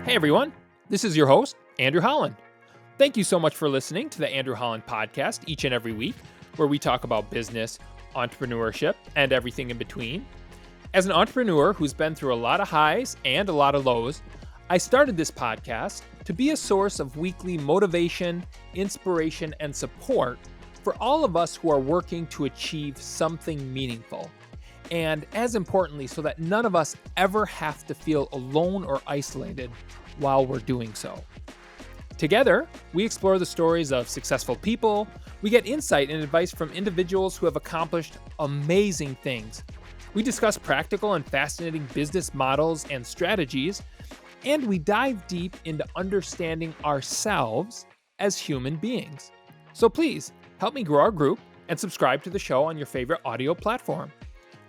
Hey everyone, this is your host, Andrew Holland. Thank you so much for listening to the Andrew Holland podcast each and every week, where we talk about business, entrepreneurship, and everything in between. As an entrepreneur who's been through a lot of highs and a lot of lows, I started this podcast to be a source of weekly motivation, inspiration, and support for all of us who are working to achieve something meaningful. And as importantly, so that none of us ever have to feel alone or isolated while we're doing so. Together, we explore the stories of successful people, we get insight and advice from individuals who have accomplished amazing things. We discuss practical and fascinating business models and strategies, and we dive deep into understanding ourselves as human beings. So please, help me grow our group and subscribe to the show on your favorite audio platform.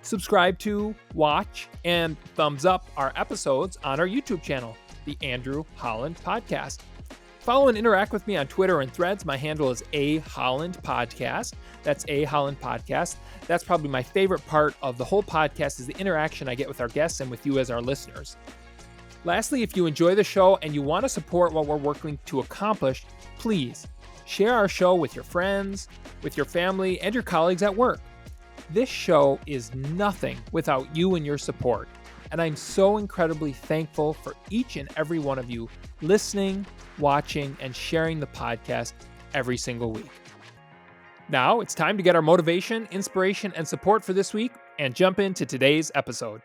Subscribe to, watch, and thumbs up our episodes on our YouTube channel, the Andrew Holland Podcast. Follow and interact with me on Twitter and Threads. My handle is A Holland Podcast. That's A Holland Podcast. That's probably my favorite part of the whole podcast is the interaction I get with our guests and with you as our listeners. Lastly, if you enjoy the show and you want to support what we're working to accomplish, please share our show with your friends, with your family, and your colleagues at work. This show is nothing without you and your support, and I'm so incredibly thankful for each and every one of you listening, watching, and sharing the podcast every single week. Now it's time to get our motivation, inspiration, and support for this week and jump into today's episode.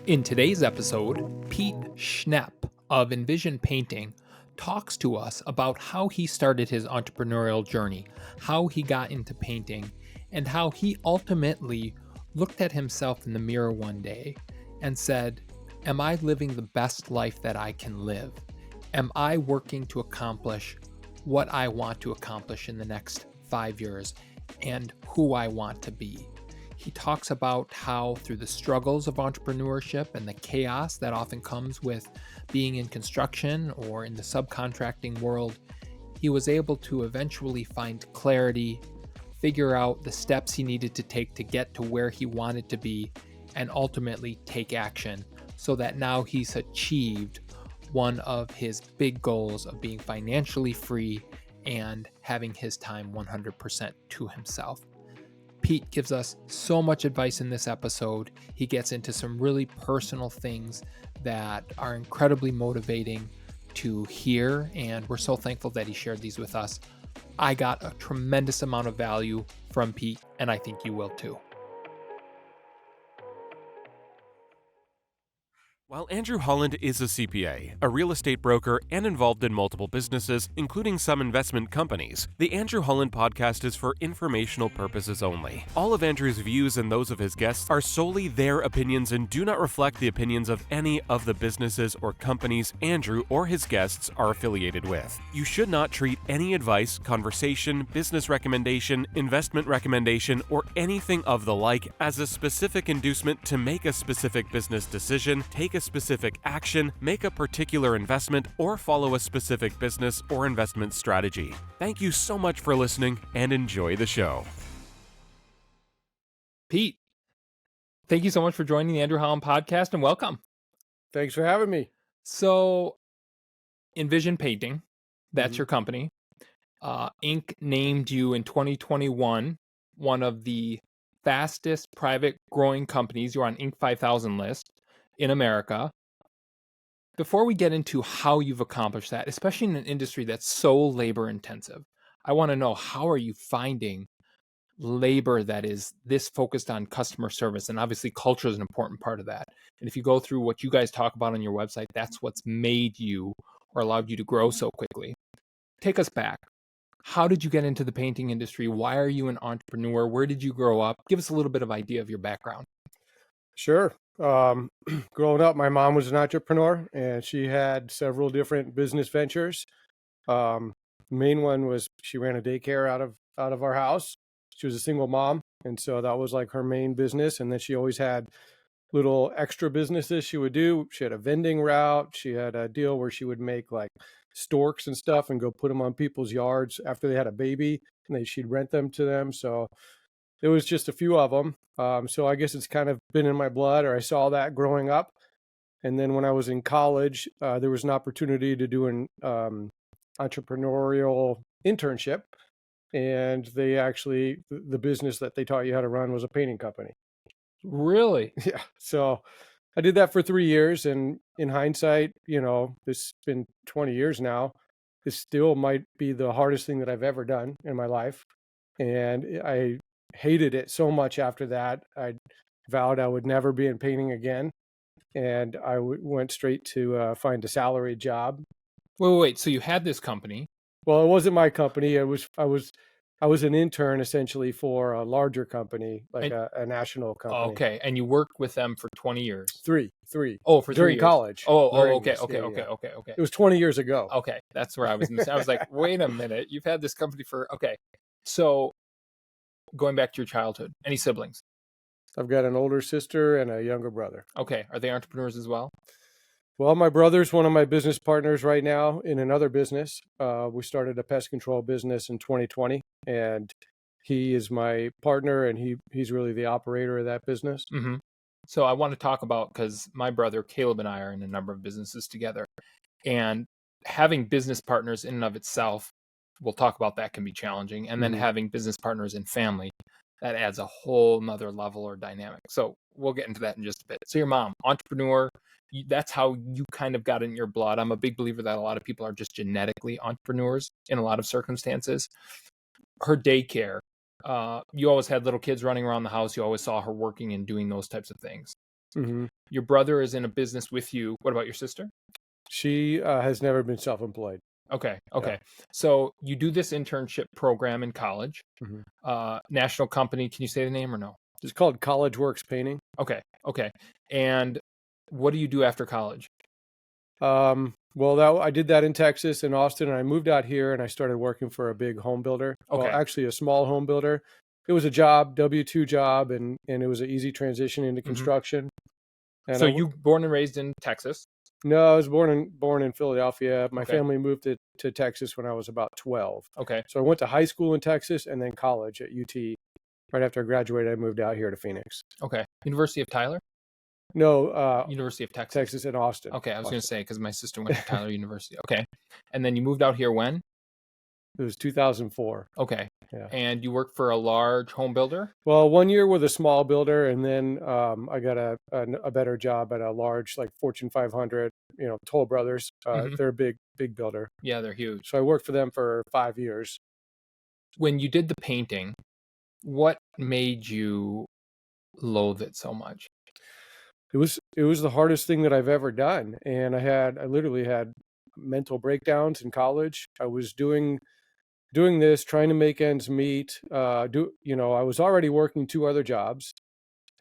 In today's episode, Pete Schnepp of Envision Painting talks to us about how he started his entrepreneurial journey, how he got into painting, and how he ultimately looked at himself in the mirror one day and said, am I living the best life that I can live? Am I working to accomplish what I want to accomplish in the next 5 years and who I want to be? He talks about how through the struggles of entrepreneurship and the chaos that often comes with being in construction or in the subcontracting world, he was able to eventually find clarity, figure out the steps he needed to take to get to where he wanted to be, and ultimately take action so that now he's achieved one of his big goals of being financially free and having his time 100% to himself. Pete gives us so much advice in this episode. He gets into some really personal things that are incredibly motivating to hear, and we're so thankful that he shared these with us. I got a tremendous amount of value from Pete, and I think you will too. While Andrew Holland is a CPA, a real estate broker, and involved in multiple businesses, including some investment companies, the Andrew Holland podcast is for informational purposes only. All of Andrew's views and those of his guests are solely their opinions and do not reflect the opinions of any of the businesses or companies Andrew or his guests are affiliated with. You should not treat any advice, conversation, business recommendation, investment recommendation, or anything of the like as a specific inducement to make a specific business decision, take a specific action, make a particular investment, or follow a specific business or investment strategy. Thank you so much for listening and enjoy the show. Pete, thank you so much for joining the Andrew Holland podcast and welcome. Thanks for having me. So, Envision Painting, that's your company. Inc. named you in 2021 one of the fastest private growing companies. You're on Inc. 5000 list in America. Before we get into how you've accomplished that, especially in an industry that's so labor intensive, I want to know, how are you finding labor that is this focused on customer service? And obviously culture is an important part of that. And if you go through what you guys talk about on your website, that's what's made you or allowed you to grow so quickly. Take us back. How did you get into the painting industry? Why are you an entrepreneur? Where did you grow up? Give us a little bit of idea of your background. Sure. Growing up, my mom was an entrepreneur and she had several different business ventures. The main one was she ran a daycare out of our house. She was a single mom, and so that was like her main business. And then she always had little extra businesses she would do. She had a vending route. She had a deal where she would make like storks and stuff and go put them on people's yards after they had a baby, and she'd rent them to them. So it was just a few of them. So I guess it's kind of been in my blood, or I saw that growing up. And then when I was in college, there was an opportunity to do an entrepreneurial internship. And the business that they taught you how to run was a painting company. Really? Yeah. So I did that for 3 years. And in hindsight, this has been 20 years now. This still might be the hardest thing that I've ever done in my life. And I hated it so much after that. I vowed I would never be in painting again. And I went straight to find a salary job. Wait. So you had this company. Well, it wasn't my company. I was an intern essentially for a larger company, like And, a national company. okay. And you worked with them for 20 years. Three. Oh, for 3 during years. college. Okay. It was 20 years ago. Okay. That's where I was. I was like, wait a minute. You've had this company for, okay. So going back to your childhood, any siblings? I've got an older sister and a younger brother. Okay. Are they entrepreneurs as well? Well, my brother's one of my business partners right now in another business. We started a pest control business in 2020, and he is my partner, and he's really the operator of that business. Mm-hmm. So I want to talk about, because my brother Caleb and I are in a number of businesses together, and having business partners in and of itself, we'll talk about that, can be challenging. And then having business partners in family, that adds a whole nother level or dynamic. So we'll get into that in just a bit. So your mom, entrepreneur, that's how you kind of got in your blood. I'm a big believer that a lot of people are just genetically entrepreneurs in a lot of circumstances. Her daycare, you always had little kids running around the house. You always saw her working and doing those types of things. Mm-hmm. Your brother is in a business with you. What about your sister? She has never been self-employed. Okay. Yeah. So you do this internship program in college. Mm-hmm. National company. Can you say the name or no? It's called College Works Painting. Okay. And what do you do after college? Well, I did that in Texas, in Austin, and I moved out here and I started working for a big home builder. Okay. Well, actually a small home builder. It was a job, W-2 job, and it was an easy transition into construction. And so you born and raised in Texas? No, I was born in Philadelphia. My Okay. family moved to Texas when I was about 12. Okay. So I went to high school in Texas and then college at UT. Right after I graduated, I moved out here to Phoenix. Okay. University of Tyler? No, University of Texas. Texas in Austin. Okay, I was going to say, because my sister went to Tyler University. Okay. And then you moved out here when? It was 2004. Okay. Yeah. And you worked for a large home builder? Well, 1 year with a small builder, and then I got a better job at a large, like Fortune 500, Toll Brothers. They're a big builder. Yeah, they're huge. So I worked for them for 5 years. When you did the painting, what made you loathe it so much? It was the hardest thing that I've ever done, and I literally had mental breakdowns in college. I was doing this, trying to make ends meet. I was already working 2 other jobs,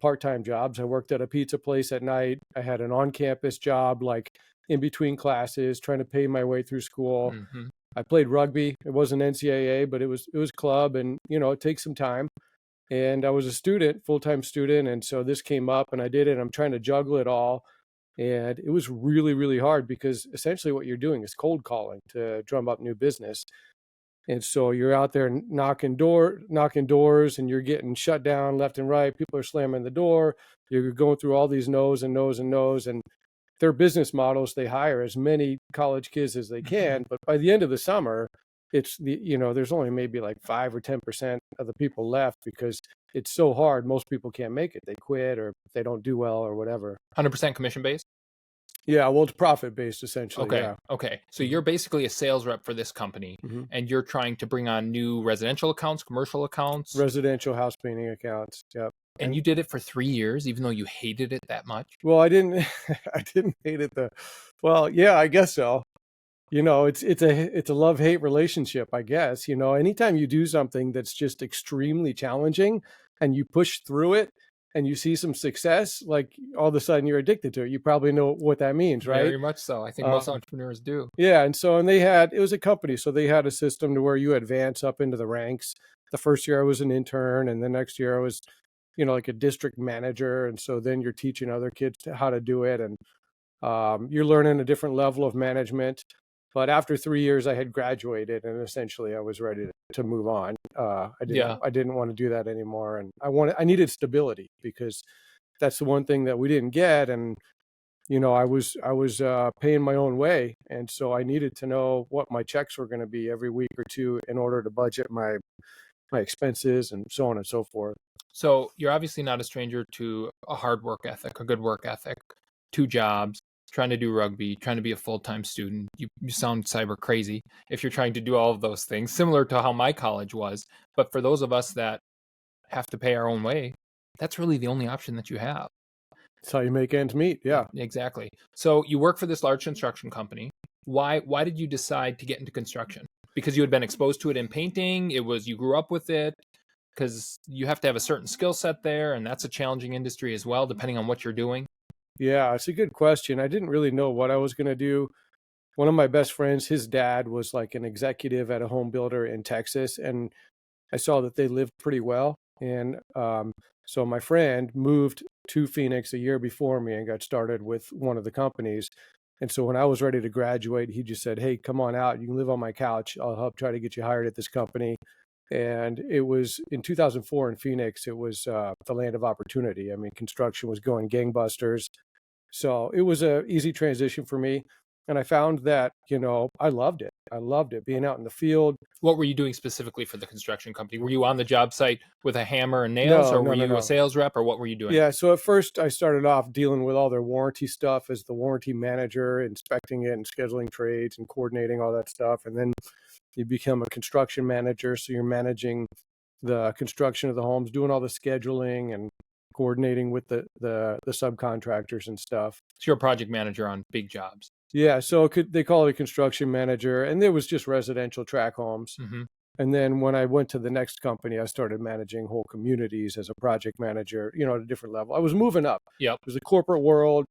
part-time jobs. I worked at a pizza place at night. I had an on-campus job, like in between classes, trying to pay my way through school. Mm-hmm. I played rugby. It wasn't NCAA, but it was club, and it takes some time. And I was a full-time student, and so this came up, and I did it. I'm trying to juggle it all, and it was really, really hard because essentially what you're doing is cold calling to drum up new business. And so you're out there knocking doors, and you're getting shut down left and right. People are slamming the door. You're going through all these no's and no's and no's, and their business models, they hire as many college kids as they can. But by the end of the summer, there's only maybe like 5 or 10% of the people left because it's so hard. Most people can't make it. They quit or they don't do well or whatever. 100% commission based? Yeah, well, it's profit based essentially. Okay. Yeah. Okay. So you're basically a sales rep for this company, and you're trying to bring on new residential accounts, commercial accounts, residential house painting accounts. Yep. And you did it for 3 years, even though you hated it that much? Well, I didn't hate it. Well, yeah, I guess so. It's a love-hate relationship, I guess. Anytime you do something that's just extremely challenging and you push through it and you see some success, like all of a sudden you're addicted to it. You probably know what that means, right? Very much so. I think most entrepreneurs do. Yeah. And it was a company. So they had a system to where you advance up into the ranks. The first year I was an intern, and the next year I was, like a district manager. And so then you're teaching other kids how to do it. And you're learning a different level of management. But after 3 years, I had graduated, and essentially I was ready to move on. I didn't want to do that anymore, and I needed stability because that's the one thing that we didn't get. And I was paying my own way, and so I needed to know what my checks were going to be every week or two in order to budget my expenses and so on and so forth. So you're obviously not a stranger to a hard work ethic, a good work ethic, 2 jobs, trying to do rugby, trying to be a full-time student. You sound cyber crazy if you're trying to do all of those things, similar to how my college was. But for those of us that have to pay our own way, that's really the only option that you have. That's how you make ends meet. Yeah. Exactly. So you work for this large construction company. Why did you decide to get into construction? Because you had been exposed to it in painting, you grew up with it, because you have to have a certain skill set there, and that's a challenging industry as well, depending on what you're doing. Yeah, it's a good question. I didn't really know what I was going to do. One of my best friends, his dad was like an executive at a home builder in Texas, and I saw that they lived pretty well. And so my friend moved to Phoenix a year before me and got started with one of the companies. And so when I was ready to graduate, he just said, "Hey, come on out. You can live on my couch. I'll help try to get you hired at this company." And it was in 2004 in Phoenix. It was the land of opportunity. I mean, construction was going gangbusters. So it was a easy transition for me. And I found that, I loved it. I loved it being out in the field. What were you doing specifically for the construction company? Were you on the job site with a hammer and nails, No, or were no, no, you a no. sales rep, or what were you doing? Yeah. So at first I started off dealing with all their warranty stuff as the warranty manager, inspecting it and scheduling trades and coordinating all that stuff. And then you become a construction manager. So you're managing the construction of the homes, doing all the scheduling and coordinating with the subcontractors and stuff. So you're a project manager on big jobs. Yeah, so they call it a construction manager, and there was just residential tract homes. Mm-hmm. And then when I went to the next company, I started managing whole communities as a project manager, at a different level. I was moving up. Yep. It was a corporate world.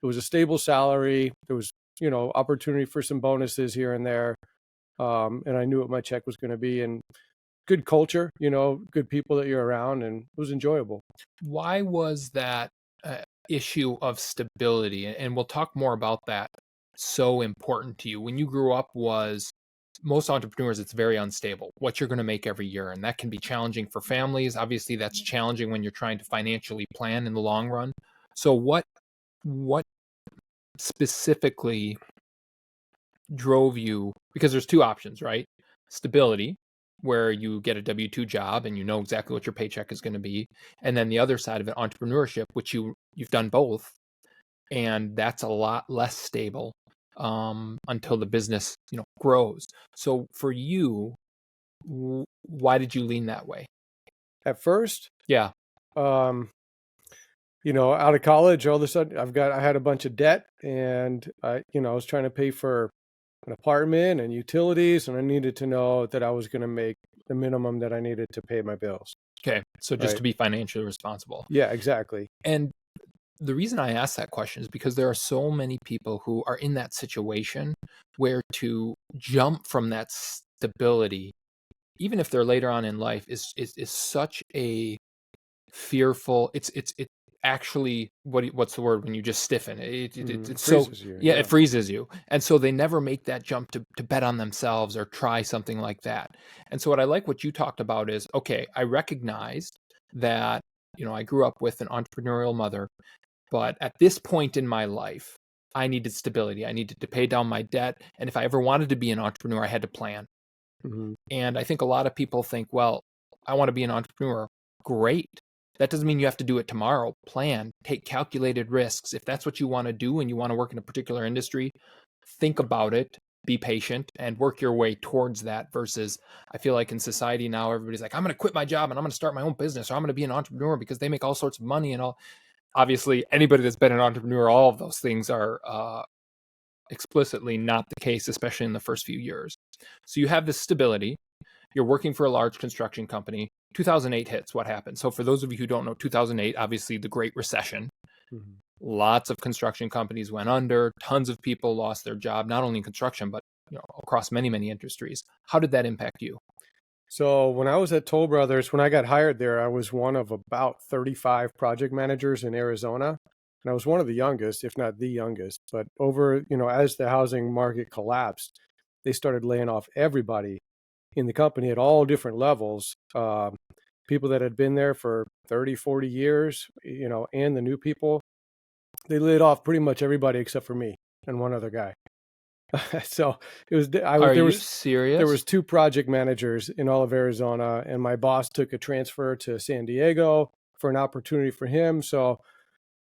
It was a stable salary. There was, opportunity for some bonuses here and there. And I knew what my check was going to be, and good culture, good people that you're around, and it was enjoyable. Why was that issue of stability, and we'll talk more about that, so important to you? When you grew up, was most entrepreneurs, it's very unstable what you're going to make every year, and that can be challenging for families. Obviously, that's challenging when you're trying to financially plan in the long run. So what specifically drove you? Because there's two options, right? Stability, where you get a W-2 job and you know exactly what your paycheck is going to be, and then the other side of it, entrepreneurship, which you've done both, and that's a lot less stable until the business grows. So for you, why did you lean that way? At first, Yeah. Out of college, all of a sudden I had a bunch of debt, and I was trying to pay for an apartment and utilities, and I needed to know that I was going to make the minimum that I needed to pay my bills. Okay. So just Right. to be financially responsible. Yeah, exactly. And the reason I ask that question is because there are so many people who are in that situation where to jump from that stability, even if they're later on in life, is such a fearful. It's actually, what's the word when you just stiffen? It's so, Freezes you. yeah, it freezes you, and so they never make that jump to bet on themselves or try something like that. And so what I like what you talked about is, okay, I recognized that I grew up with an entrepreneurial mother, but at this point in my life, I needed stability. I needed to pay down my debt, and if I ever wanted to be an entrepreneur, I had to plan. Mm-hmm. And I think a lot of people think, well, I want to be an entrepreneur. Great. That doesn't mean you have to do it tomorrow. Plan, take calculated risks. If that's what you want to do and you want to work in a particular industry, think about it, be patient, and work your way towards that. Versus, I feel like in society now, everybody's like, I'm going to quit my job and I'm going to start my own business, or I'm going to be an entrepreneur because they make all sorts of money and all. Obviously, anybody that's been an entrepreneur, all of those things are explicitly not the case, especially in the first few years. So you have this stability. You're working for a large construction company. 2008 hits. What happened? So for those of you who don't know, 2008, obviously the Great Recession. Mm-hmm. Lots of construction companies went under. Tons of people lost their job, not only in construction, but across many, many industries. How did that impact you? So when I was at Toll Brothers, when I got hired there, I was one of about 35 project managers in Arizona. And I was one of the youngest, if not the youngest. But as the housing market collapsed, they started laying off everybody in the company at all different levels. People that had been there for 30, 40 years, and the new people. they laid off pretty much everybody except for me and one other guy. So it was, Are there you was, there serious? was 2 project managers in all of Arizona, and my boss took a transfer to San Diego for an opportunity for him. So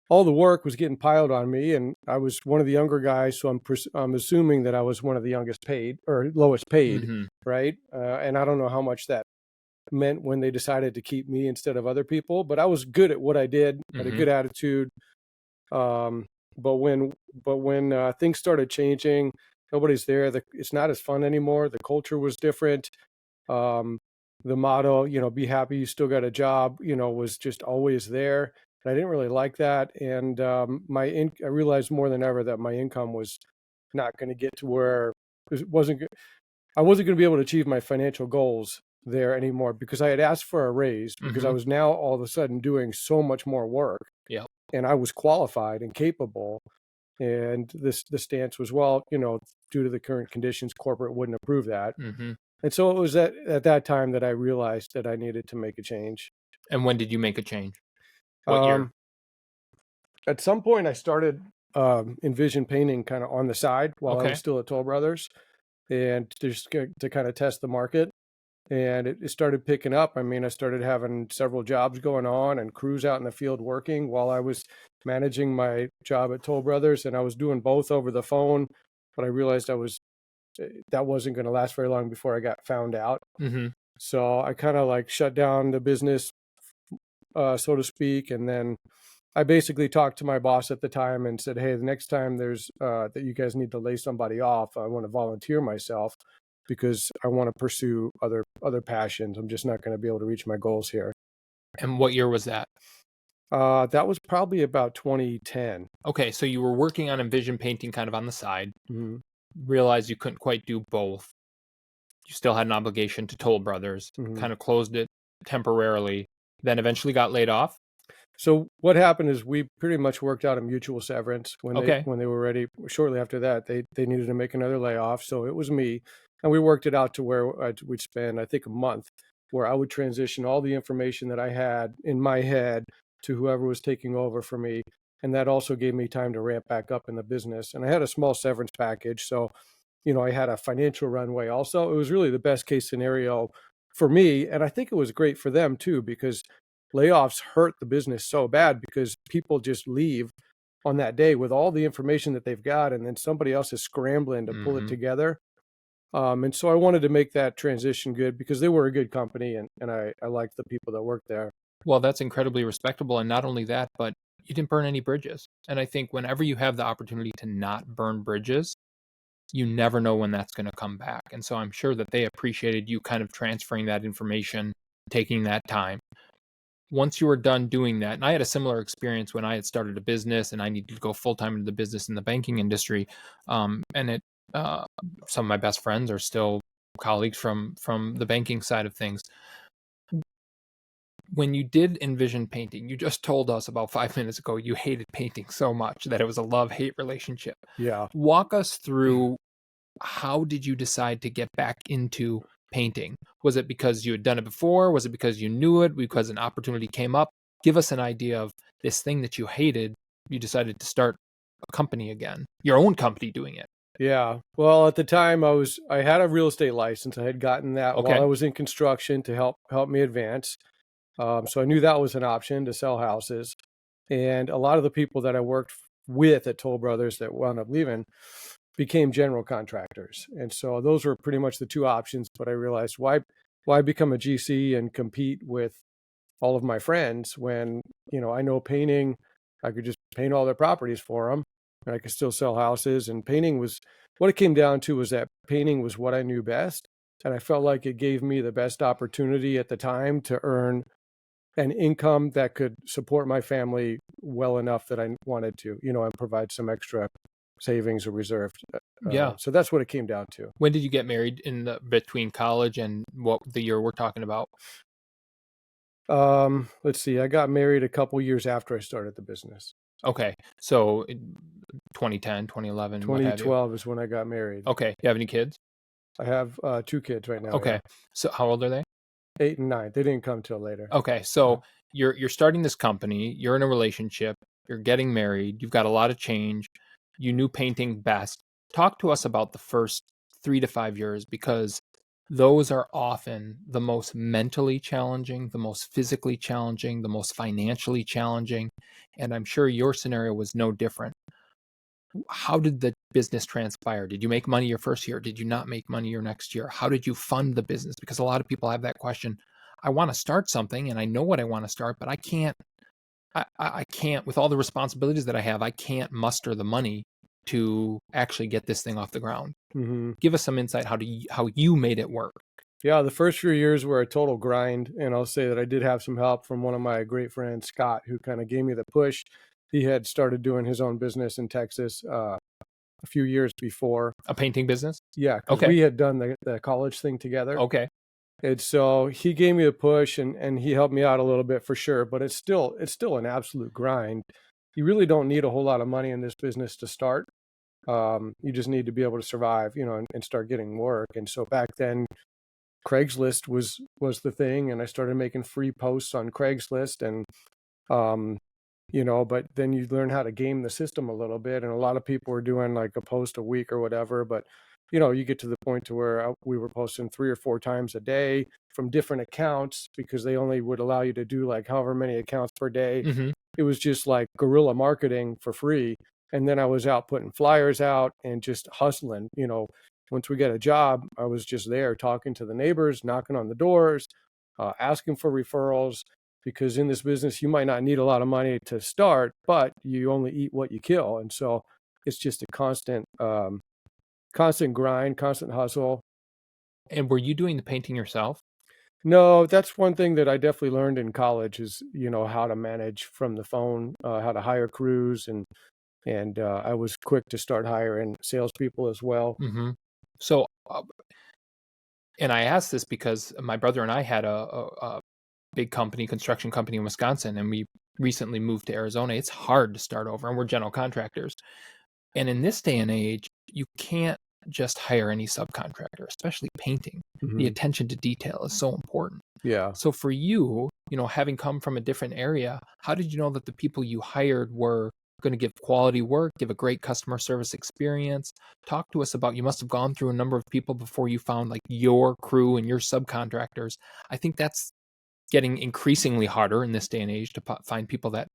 all the work was getting piled on me, and I was one of the younger guys. So I'm assuming that I was one of the youngest paid or lowest paid, Mm-hmm. right? And I don't know how much that meant when they decided to keep me instead of other people, but I was good at what I did, had a Mm-hmm. good attitude. Um, but when things started changing, nobody's there. It's not as fun anymore. The culture was different. Um, the motto, be happy you still got a job, was just always there. And I didn't really like that. And I realized more than ever that my income was not going to get to where it wasn't. I wasn't going to be able to achieve my financial goals there anymore because I had asked for a raise because I Mm-hmm. was now all of a sudden doing so much more work, Yeah. and I was qualified and capable. And the stance was, well, due to the current conditions, corporate wouldn't approve that. Mm-hmm. And so it was at that time that I realized that I needed to make a change. And when did you make a change? What year? Um, at some point, I started Envision Painting kind of on the side while I Okay. was still at Toll Brothers, and to kind of test the market. And it started picking up. I mean, I started having several jobs going on and crews out in the field working while I was managing my job at Toll Brothers, and I was doing both over the phone. But I realized that wasn't going to last very long before I got found out. Mm-hmm. So I kind of like shut down the business, so to speak, and then I basically talked to my boss at the time and said, "Hey, the next time there's that you guys need to lay somebody off, I want to volunteer myself because I want to pursue other passions. I'm just not going to be able to reach my goals here." And what year was that? That was probably about 2010. Okay, so you were working on Envision Painting kind of on the side, Mm-hmm. realized you couldn't quite do both. You still had an obligation to Toll Brothers, Mm-hmm. kind of closed it temporarily, then eventually got laid off. So what happened is we pretty much worked out a mutual severance Okay. when they were ready. Shortly after that, they needed to make another layoff, so it was me, and we worked it out to where we'd spend, I think, a month, where I would transition all the information that I had in my head to whoever was taking over for me, and that also gave me time to ramp back up in the business. And I had a small severance package, so I had a financial runway. Also, it was really the best case scenario for me, and I think it was great for them too because layoffs hurt the business so bad because people just leave on that day with all the information that they've got, and then somebody else is scrambling to pull it Mm-hmm. together. And so I wanted to make that transition good because they were a good company, and I liked the people that worked there. Well, that's incredibly respectable. And not only that, but you didn't burn any bridges. And I think whenever you have the opportunity to not burn bridges, you never know when that's going to come back. And so I'm sure that they appreciated you kind of transferring that information, taking that time. Once you were done doing that, and I had a similar experience when I had started a business and I needed to go full time into the business in the banking industry. And some of my best friends are still colleagues from the banking side of things. When you did Envision Painting, you just told us about 5 minutes ago you hated painting so much that it was a love-hate relationship. Yeah. Walk us through, how did you decide to get back into painting? Was it because you had done it before? Was it because you knew it? Because an opportunity came up? Give us an idea of this thing that you hated. You decided to start a company again, your own company doing it. Yeah. Well, at the time I had a real estate license. I had gotten that while Okay. I was in construction to help me advance. So I knew that was an option to sell houses. And a lot of the people that I worked with at Toll Brothers that wound up leaving became general contractors. And so those were pretty much the two options. But I realized, why become a GC and compete with all of my friends when, I know painting, I could just paint all their properties for them, and I could still sell houses. And painting was what it came down to, was that painting was what I knew best. And I felt like it gave me the best opportunity at the time to earn an income that could support my family well enough that I wanted to, and provide some extra savings or reserve. Yeah. So that's what it came down to. When did you get married in the between college and what the year we're talking about? Let's see. I got married a couple years after I started the business. Okay. So 2010, 2011, what have you? 2012 is when I got married. Okay. You have any kids? I have 2 kids right now. Okay. Yeah. So how old are they? 8 and 9. They didn't come till later. Okay. So you're starting this company, you're in a relationship, you're getting married, you've got a lot of change, you knew painting best. Talk to us about the first 3 to 5 years, because those are often the most mentally challenging, the most physically challenging, the most financially challenging. And I'm sure your scenario was no different. How did the business transpire? Did you make money your first year? Did you not make money your next year? How did you fund the business? Because a lot of people have that question. I want to start something and I know what I want to start, but I can't, with all the responsibilities that I have, I can't muster the money to actually get this thing off the ground. Mm-hmm. Give us some insight how you made it work. Yeah, the first few years were a total grind. And I'll say that I did have some help from one of my great friends, Scott, who kind of gave me the push. He had started doing his own business in Texas a few years before. A painting business? Yeah, because Okay. we had done the college thing together. Okay. And so he gave me a push and he helped me out a little bit for sure, but it's still an absolute grind. You really don't need a whole lot of money in this business to start. You just need to be able to survive, and start getting work. And so back then, Craigslist was the thing, and I started making free posts on Craigslist, and um, but then you learn how to game the system a little bit, and a lot of people were doing like a post a week or whatever, but you get to the point to where we were posting 3 or 4 times a day from different accounts, because they only would allow you to do like however many accounts per day. Mm-hmm. It was just like guerrilla marketing for free. And then I was out putting flyers out and just hustling. Once we got a job, I was just there talking to the neighbors, knocking on the doors, asking for referrals, because in this business, you might not need a lot of money to start, but you only eat what you kill. And so it's just a constant grind, constant hustle. And were you doing the painting yourself? No, that's one thing that I definitely learned in college is, how to manage from the phone, how to hire crews, and I was quick to start hiring salespeople as well. Mm-hmm. So, and I asked this because my brother and I had a big construction company in Wisconsin, and we recently moved to Arizona. It's hard to start over, and we're general contractors. And in this day and age, you can't just hire any subcontractor, especially painting. Mm-hmm. The attention to detail is so important. Yeah. So for you, having come from a different area, how did you know that the people you hired were going to give quality work, give a great customer service experience? Talk to us about, you must have gone through a number of people before you found like your crew and your subcontractors. I think that's getting increasingly harder in this day and age to find people that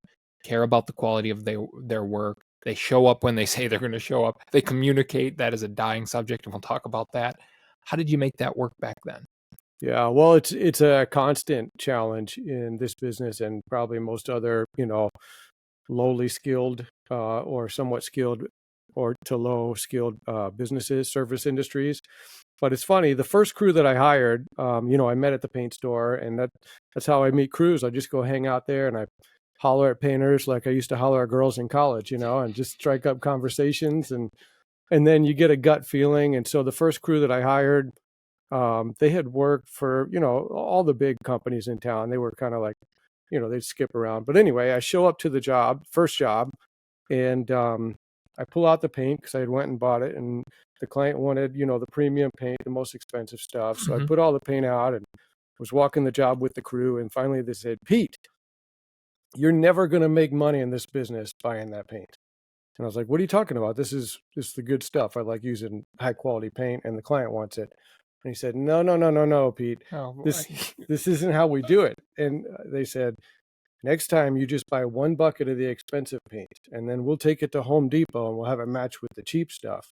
care about the quality of their work. They show up when they say they're going to show up. They communicate. That is a dying subject, and we'll talk about that. How did you make that work back then? Yeah, well, it's a constant challenge in this business, and probably most other, lowly skilled or somewhat skilled or to low skilled businesses, service industries. But it's funny, the first crew that I hired, I met at the paint store, and that's how I meet crews. I just go hang out there and I holler at painters like I used to holler at girls in college, and just strike up conversations, and then you get a gut feeling. And so the first crew that I hired, they had worked for, all the big companies in town. They were kind of like, they'd skip around. But anyway, I show up to the first job, and I pull out the paint because I had went and bought it. And the client wanted, the premium paint, the most expensive stuff. So Mm-hmm. I put all the paint out and was walking the job with the crew. And finally they said, "Pete, you're never going to make money in this business buying that paint." And I was like, "What are you talking about? This is the good stuff. I like using high quality paint, and the client wants it." And he said, "No, no, no, no, no, Pete. Oh, boy. This isn't how we do it." And they said, "Next time you just buy 1 bucket of the expensive paint, and then we'll take it to Home Depot and we'll have it match with the cheap stuff.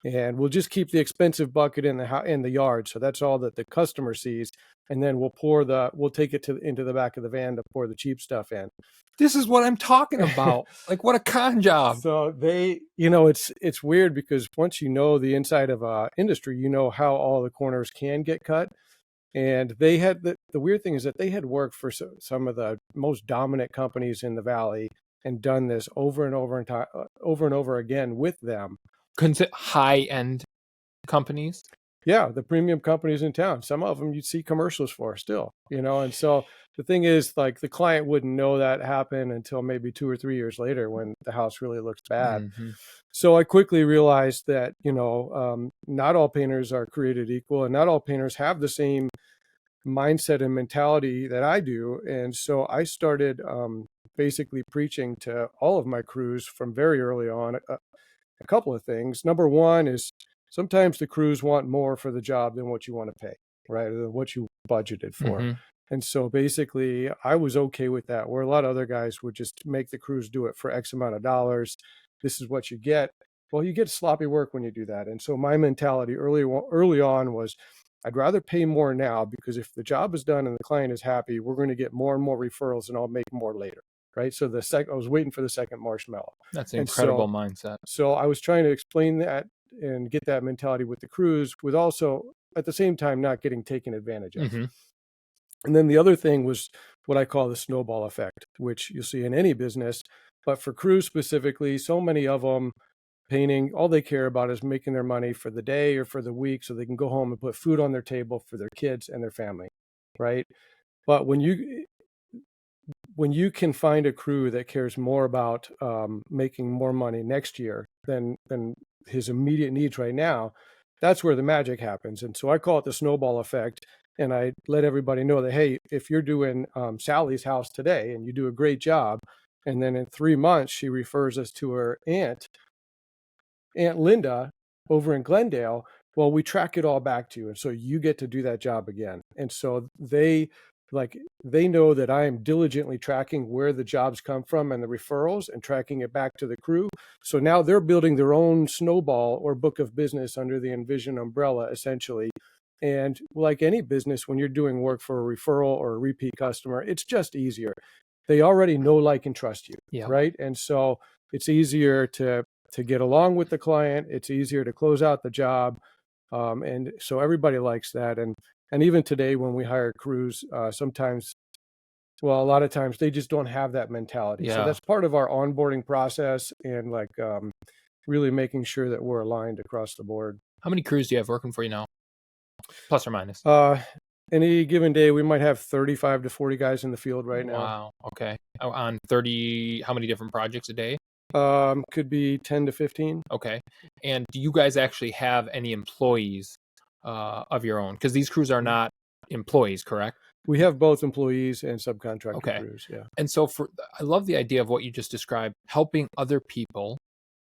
And we'll just keep the expensive bucket in the yard, so that's all that the customer sees. And then we'll take it into the back of the van to pour the cheap stuff in." This is what I'm talking about. Like, what a con job. So they, it's weird because once you know the inside of a industry, you know how all the corners can get cut. And they had the weird thing is that they had worked for some of the most dominant companies in the valley and done this over and over and over again with them. High-end companies? Yeah, the premium companies in town. Some of them you'd see commercials for still, and so the thing is, like, the client wouldn't know that happened until maybe 2 or 3 years later when the house really looks bad. Mm-hmm. So I quickly realized that, not all painters are created equal, and not all painters have the same mindset and mentality that I do. And so I started basically preaching to all of my crews from very early on a couple of things. Number one is sometimes the crews want more for the job than what you want to pay, right? Or than what you budgeted for. Mm-hmm. And so basically, I was okay with that, where a lot of other guys would just make the crews do it for X amount of dollars. This is what you get. Well, you get sloppy work when you do that. And so my mentality early on was, I'd rather pay more now, because if the job is done and the client is happy, we're going to get more and more referrals, and I'll make more later, right? So I was waiting for the second marshmallow. That's an incredible mindset. So I was trying to explain that and get that mentality with the crews, with also at the same time not getting taken advantage of. Mm-hmm. And then the other thing was what I call the snowball effect, which you'll see in any business, but for crews specifically, so many of them painting, all they care about is making their money for the day or for the week so they can go home and put food on their table for their kids and their family, right? But when you can find a crew that cares more about making more money next year than his immediate needs right now, that's where the magic happens. And so I call it the snowball effect. And I let everybody know that, hey, if you're doing Sally's house today and you do a great job, and then in 3 months she refers us to her Aunt Linda over in Glendale, well, we track it all back to you. And so you get to do that job again. And so they know that I am diligently tracking where the jobs come from and the referrals and tracking it back to the crew. So now they're building their own snowball or book of business under the Envision umbrella, essentially. And like any business, when you're doing work for a referral or a repeat customer, it's just easier. They already know, like, and trust you, right? And so it's easier to get along with the client. It's easier to close out the job. And so everybody likes that. And even today, when we hire crews, a lot of times they just don't have that mentality. So that's part of our onboarding process, and really making sure that we're aligned across the board. How many crews do you have working for you now? Plus or minus? Any given day, we might have 35 to 40 guys in the field right now. Wow. Okay. On 30, how many different projects a day? Could be 10 to 15. Okay. And do you guys actually have any employees of your own? Because these crews are not employees, correct? We have both employees and subcontractor crews. Yeah. And so I love the idea of what you just described, helping other people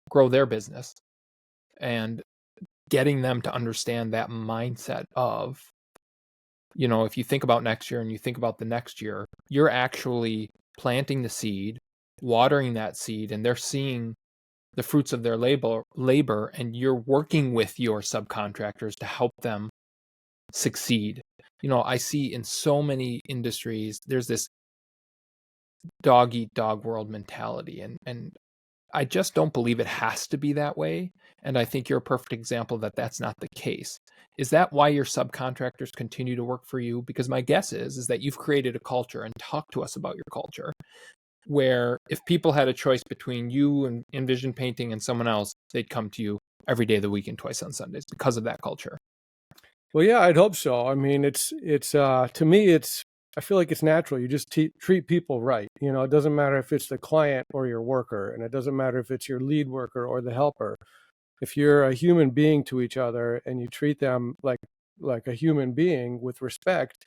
grow their business and getting them to understand that mindset of, if you think about next year and you think about the next year, you're actually planting the seed, watering that seed, and they're seeing the fruits of their labor, and you're working with your subcontractors to help them succeed. I see in so many industries, there's this dog eat dog world mentality, and I just don't believe it has to be that way. And I think you're a perfect example that that's not the case. Is that why your subcontractors continue to work for you? Because my guess is that you've created a culture, and talk to us about your culture, where if people had a choice between you and Envision Painting and someone else, they'd come to you every day of the week and twice on Sundays because of that culture. Well, yeah, I'd hope so. I mean, it's to me, I feel like it's natural. You just treat people right. It doesn't matter if it's the client or your worker, and it doesn't matter if it's your lead worker or the helper. If you're a human being to each other and you treat them like a human being with respect,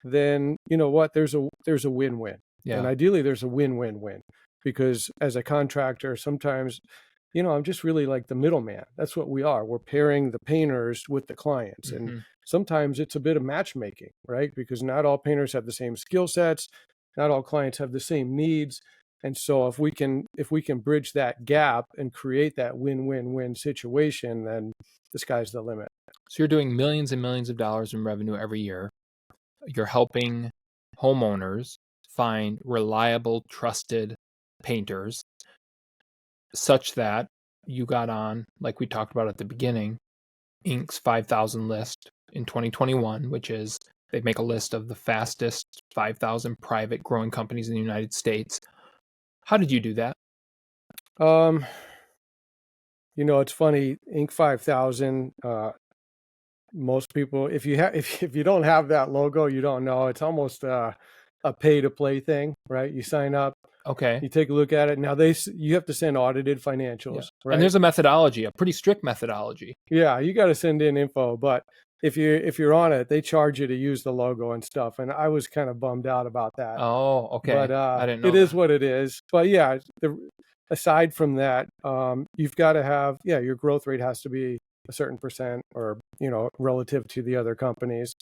then you know what? There's a win-win. Yeah. And ideally there's a win-win-win, because as a contractor, sometimes, I'm just really like the middleman. That's what we are. We're pairing the painters with the clients. Mm-hmm. And sometimes it's a bit of matchmaking, right? Because not all painters have the same skill sets. Not all clients have the same needs. And so if we can bridge that gap and create that win-win-win situation, then the sky's the limit. So you're doing millions and millions of dollars in revenue every year. You're helping homeowners find reliable, trusted painters, such that you got on, like we talked about at the beginning, Inc.'s 5,000 list in 2021, which is they make a list of the fastest 5,000 private growing companies in the United States. How did you do that? It's funny, Inc. 5,000, most people, if you don't have that logo, you don't know. It's almost a pay to play thing, right? You sign up. Okay. You take a look at it. Now you have to send audited financials, right? And there's a methodology, a pretty strict methodology. Yeah, you got to send in info, but if you're on it, they charge you to use the logo and stuff. And I was kind of bummed out about that. Oh, okay. But I didn't it know is that. what it is. But yeah, aside from that, you've got to have, your growth rate has to be a certain percent, or relative to the other companies.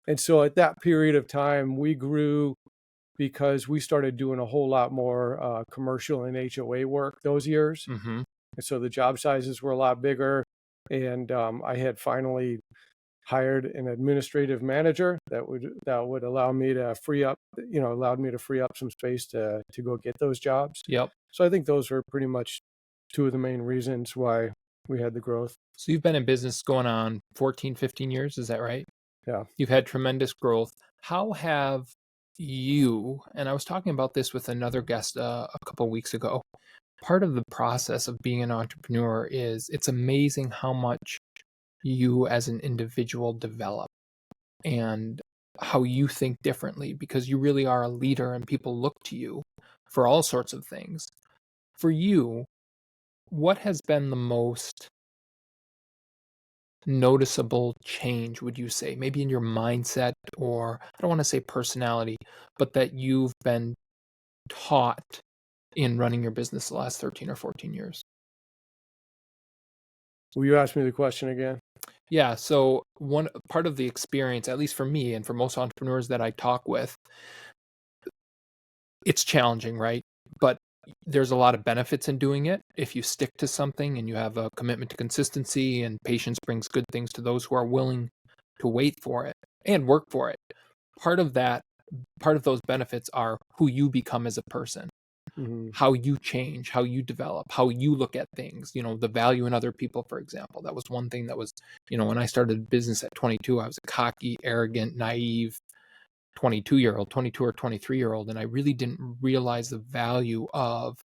And so at that period of time, we grew because we started doing a whole lot more commercial and HOA work those years. Mm-hmm. And so the job sizes were a lot bigger. And I had finally hired an administrative manager that would allow me to allowed me to free up some space to go get those jobs. Yep. So I think those are pretty much two of the main reasons why we had the growth. So you've been in business going on 14, 15 years, is that right? Yeah. You've had tremendous growth. How have you, and I was talking about this with another guest a couple of weeks ago, part of the process of being an entrepreneur is it's amazing how much you as an individual develop and how you think differently, because you really are a leader and people look to you for all sorts of things. For you, what has been the most noticeable change, would you say, maybe in your mindset, or I don't want to say personality, but that you've been taught in running your business the last 13 or 14 years? Will you ask me the question again? Yeah, so one part of the experience, at least for me and for most entrepreneurs that I talk with, it's challenging, right? But there's a lot of benefits in doing it if you stick to something and you have a commitment to consistency, and patience brings good things to those who are willing to wait for it and work for it. Part of those benefits are who you become as a person, Mm-hmm. how you change, how you develop, how you look at things, the value in other people, for example. That was one thing that was, when I started business at 22, I was a cocky, arrogant, naive 22 or 23-year-old, and I really didn't realize the value of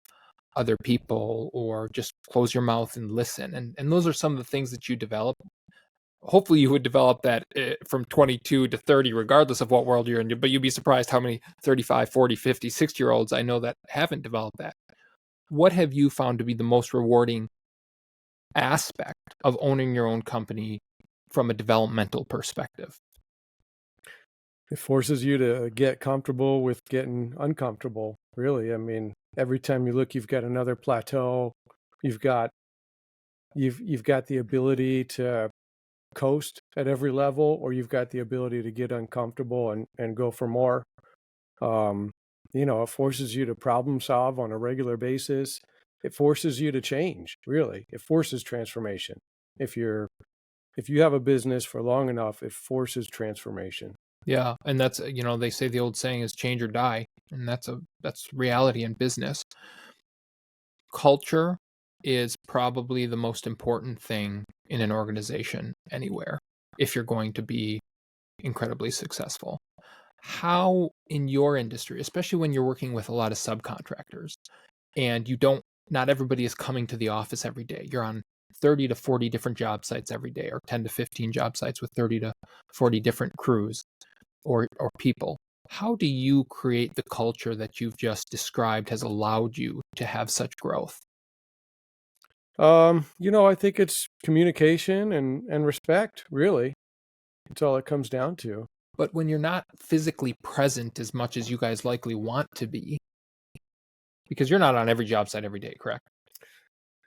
other people, or just close your mouth and listen. And those are some of the things that you develop. Hopefully you would develop that from 22 to 30, regardless of what world you're in, but you'd be surprised how many 35, 40, 50, 60-year-olds I know that haven't developed that. What have you found to be the most rewarding aspect of owning your own company from a developmental perspective? It forces you to get comfortable with getting uncomfortable, really. I mean, every time you look, you've got another plateau. You've got the ability to coast at every level, or you've got the ability to get uncomfortable and go for more. It forces you to problem solve on a regular basis. It forces you to change, really. It forces transformation. If you have a business for long enough, it forces transformation. Yeah, and that's, they say the old saying is change or die, and that's reality in business. Culture is probably the most important thing in an organization anywhere if you're going to be incredibly successful. How in your industry, especially when you're working with a lot of subcontractors, and not everybody is coming to the office every day. You're on 30 to 40 different job sites every day, or 10 to 15 job sites with 30 to 40 different crews or people. How do you create the culture that you've just described has allowed you to have such growth? I think it's communication and respect, really. It's all it comes down to. But when you're not physically present as much as you guys likely want to be, because you're not on every job site every day, correct?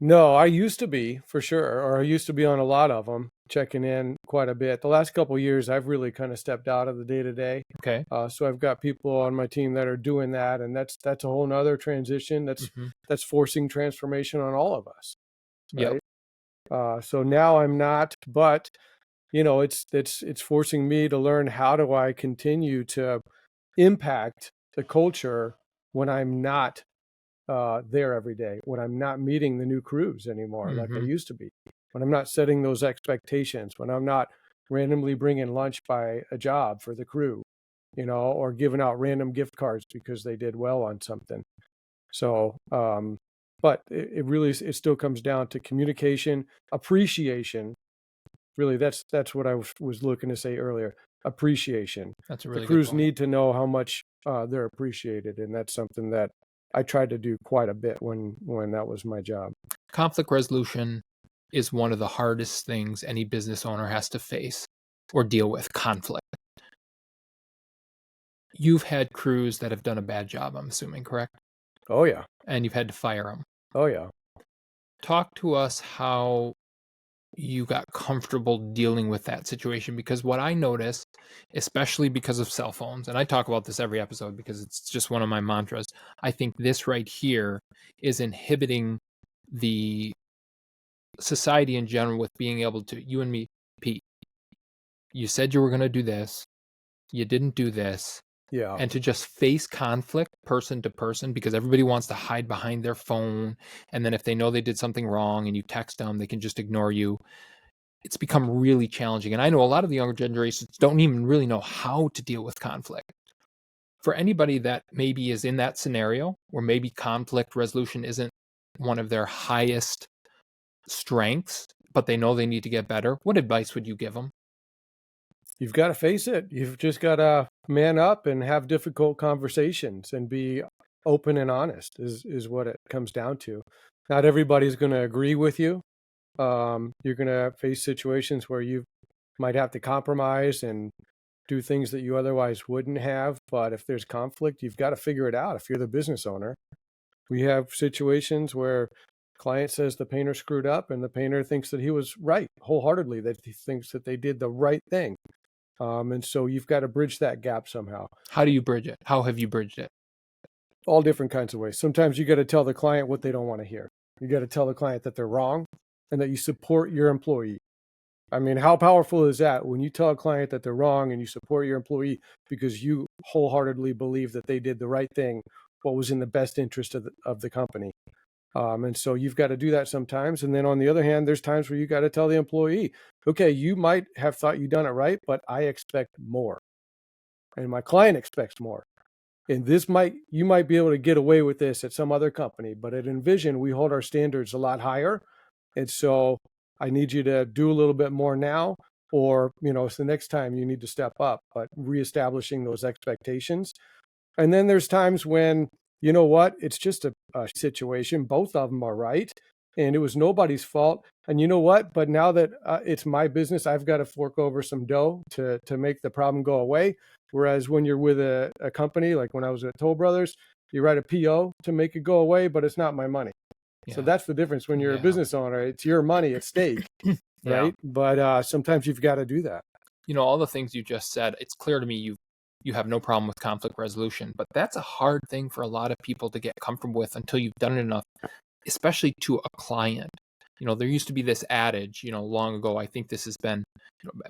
No, I used to be, for sure, or I used to be on a lot of them, checking in quite a bit. The last couple of years, I've really kind of stepped out of the day-to-day. Okay. So I've got people on my team that are doing that, and that's a whole nother transition. That's forcing transformation on all of us, Yep. right? So now I'm not, but it's forcing me to learn, how do I continue to impact the culture when I'm not there every day, when I'm not meeting the new crews anymore like I used to be, when I'm not setting those expectations, when I'm not randomly bringing lunch by a job for the crew, or giving out random gift cards because they did well on something. So, but it still comes down to communication, appreciation. Really, that's what I was looking to say earlier. Appreciation. That's a The really good crews point. need to know how much they're appreciated, and that's something that I tried to do quite a bit when that was my job. Conflict resolution is one of the hardest things any business owner has to face. or deal with conflict. You've had crews that have done a bad job, I'm assuming, correct? Oh, yeah. And you've had to fire them. Oh, yeah. Talk to us how you got comfortable dealing with that situation, because what I noticed, especially because of cell phones, and I talk about this every episode because it's just one of my mantras, I think this right here is inhibiting the society in general with being able to, you and me, Pete, you said you were going to do this, you didn't do this, Yeah. and to just face conflict person to person, because everybody wants to hide behind their phone, and then if they know they did something wrong and you text them, they can just ignore you. It's become really challenging. And I know a lot of the younger generations don't even really know how to deal with conflict. For anybody that maybe is in that scenario where maybe conflict resolution isn't one of their highest strengths, but they know they need to get better, what advice would you give them? You've got to face it. You've just got to man up and have difficult conversations and be open and honest is what it comes down to. Not everybody's going to agree with you. You're going to face situations where you might have to compromise and do things that you otherwise wouldn't have. But if there's conflict, you've got to figure it out if you're the business owner. We have situations where client says the painter screwed up and the painter thinks that he was right wholeheartedly, that he thinks that they did the right thing. And so you've got to bridge that gap somehow. How do you bridge it? How have you bridged it? All different kinds of ways. Sometimes you got to tell the client what they don't want to hear. You got to tell the client that they're wrong and that you support your employee. I mean, how powerful is that when you tell a client that they're wrong and you support your employee because you wholeheartedly believe that they did the right thing, what was in the best interest of the company. And so you've got to do that sometimes. And then on the other hand, there's times where you got to tell the employee, okay, you might have thought you done it right, but I expect more. And my client expects more. And you might be able to get away with this at some other company, but at Envision, we hold our standards a lot higher. And so I need you to do a little bit more now, or, it's the next time you need to step up, but reestablishing those expectations. And then there's times when, you know what, it's just a situation. Both of them are right. And it was nobody's fault. And you know what? But now that it's my business, I've got to fork over some dough to make the problem go away. Whereas when you're with a company, like when I was at Toll Brothers, you write a PO to make it go away, but it's not my money. Yeah. So that's the difference. When you're a business owner, it's your money at stake, right? But sometimes you've got to do that. All the things you just said, it's clear to me you have no problem with conflict resolution, but that's a hard thing for a lot of people to get comfortable with until you've done it enough, especially to a client. There used to be this adage, long ago. I think this has been,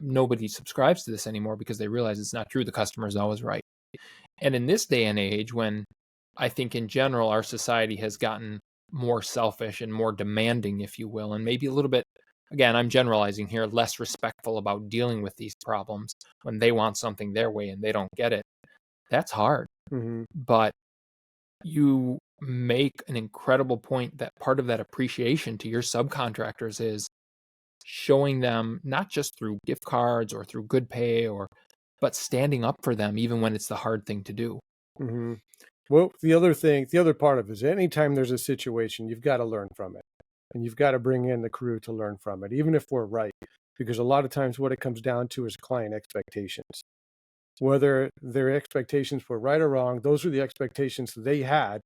nobody subscribes to this anymore because they realize it's not true. The customer is always right. And in this day and age, when I think in general our society has gotten more selfish and more demanding, if you will, and maybe a little bit, again, I'm generalizing here, less respectful about dealing with these problems when they want something their way and they don't get it. That's hard. Mm-hmm. But you make an incredible point that part of that appreciation to your subcontractors is showing them, not just through gift cards or through good pay, but standing up for them even when it's the hard thing to do. Mm-hmm. Well, the other part of it is anytime there's a situation, you've got to learn from it. And you've got to bring in the crew to learn from it, even if we're right. Because a lot of times what it comes down to is client expectations. Whether their expectations were right or wrong, those are the expectations they had,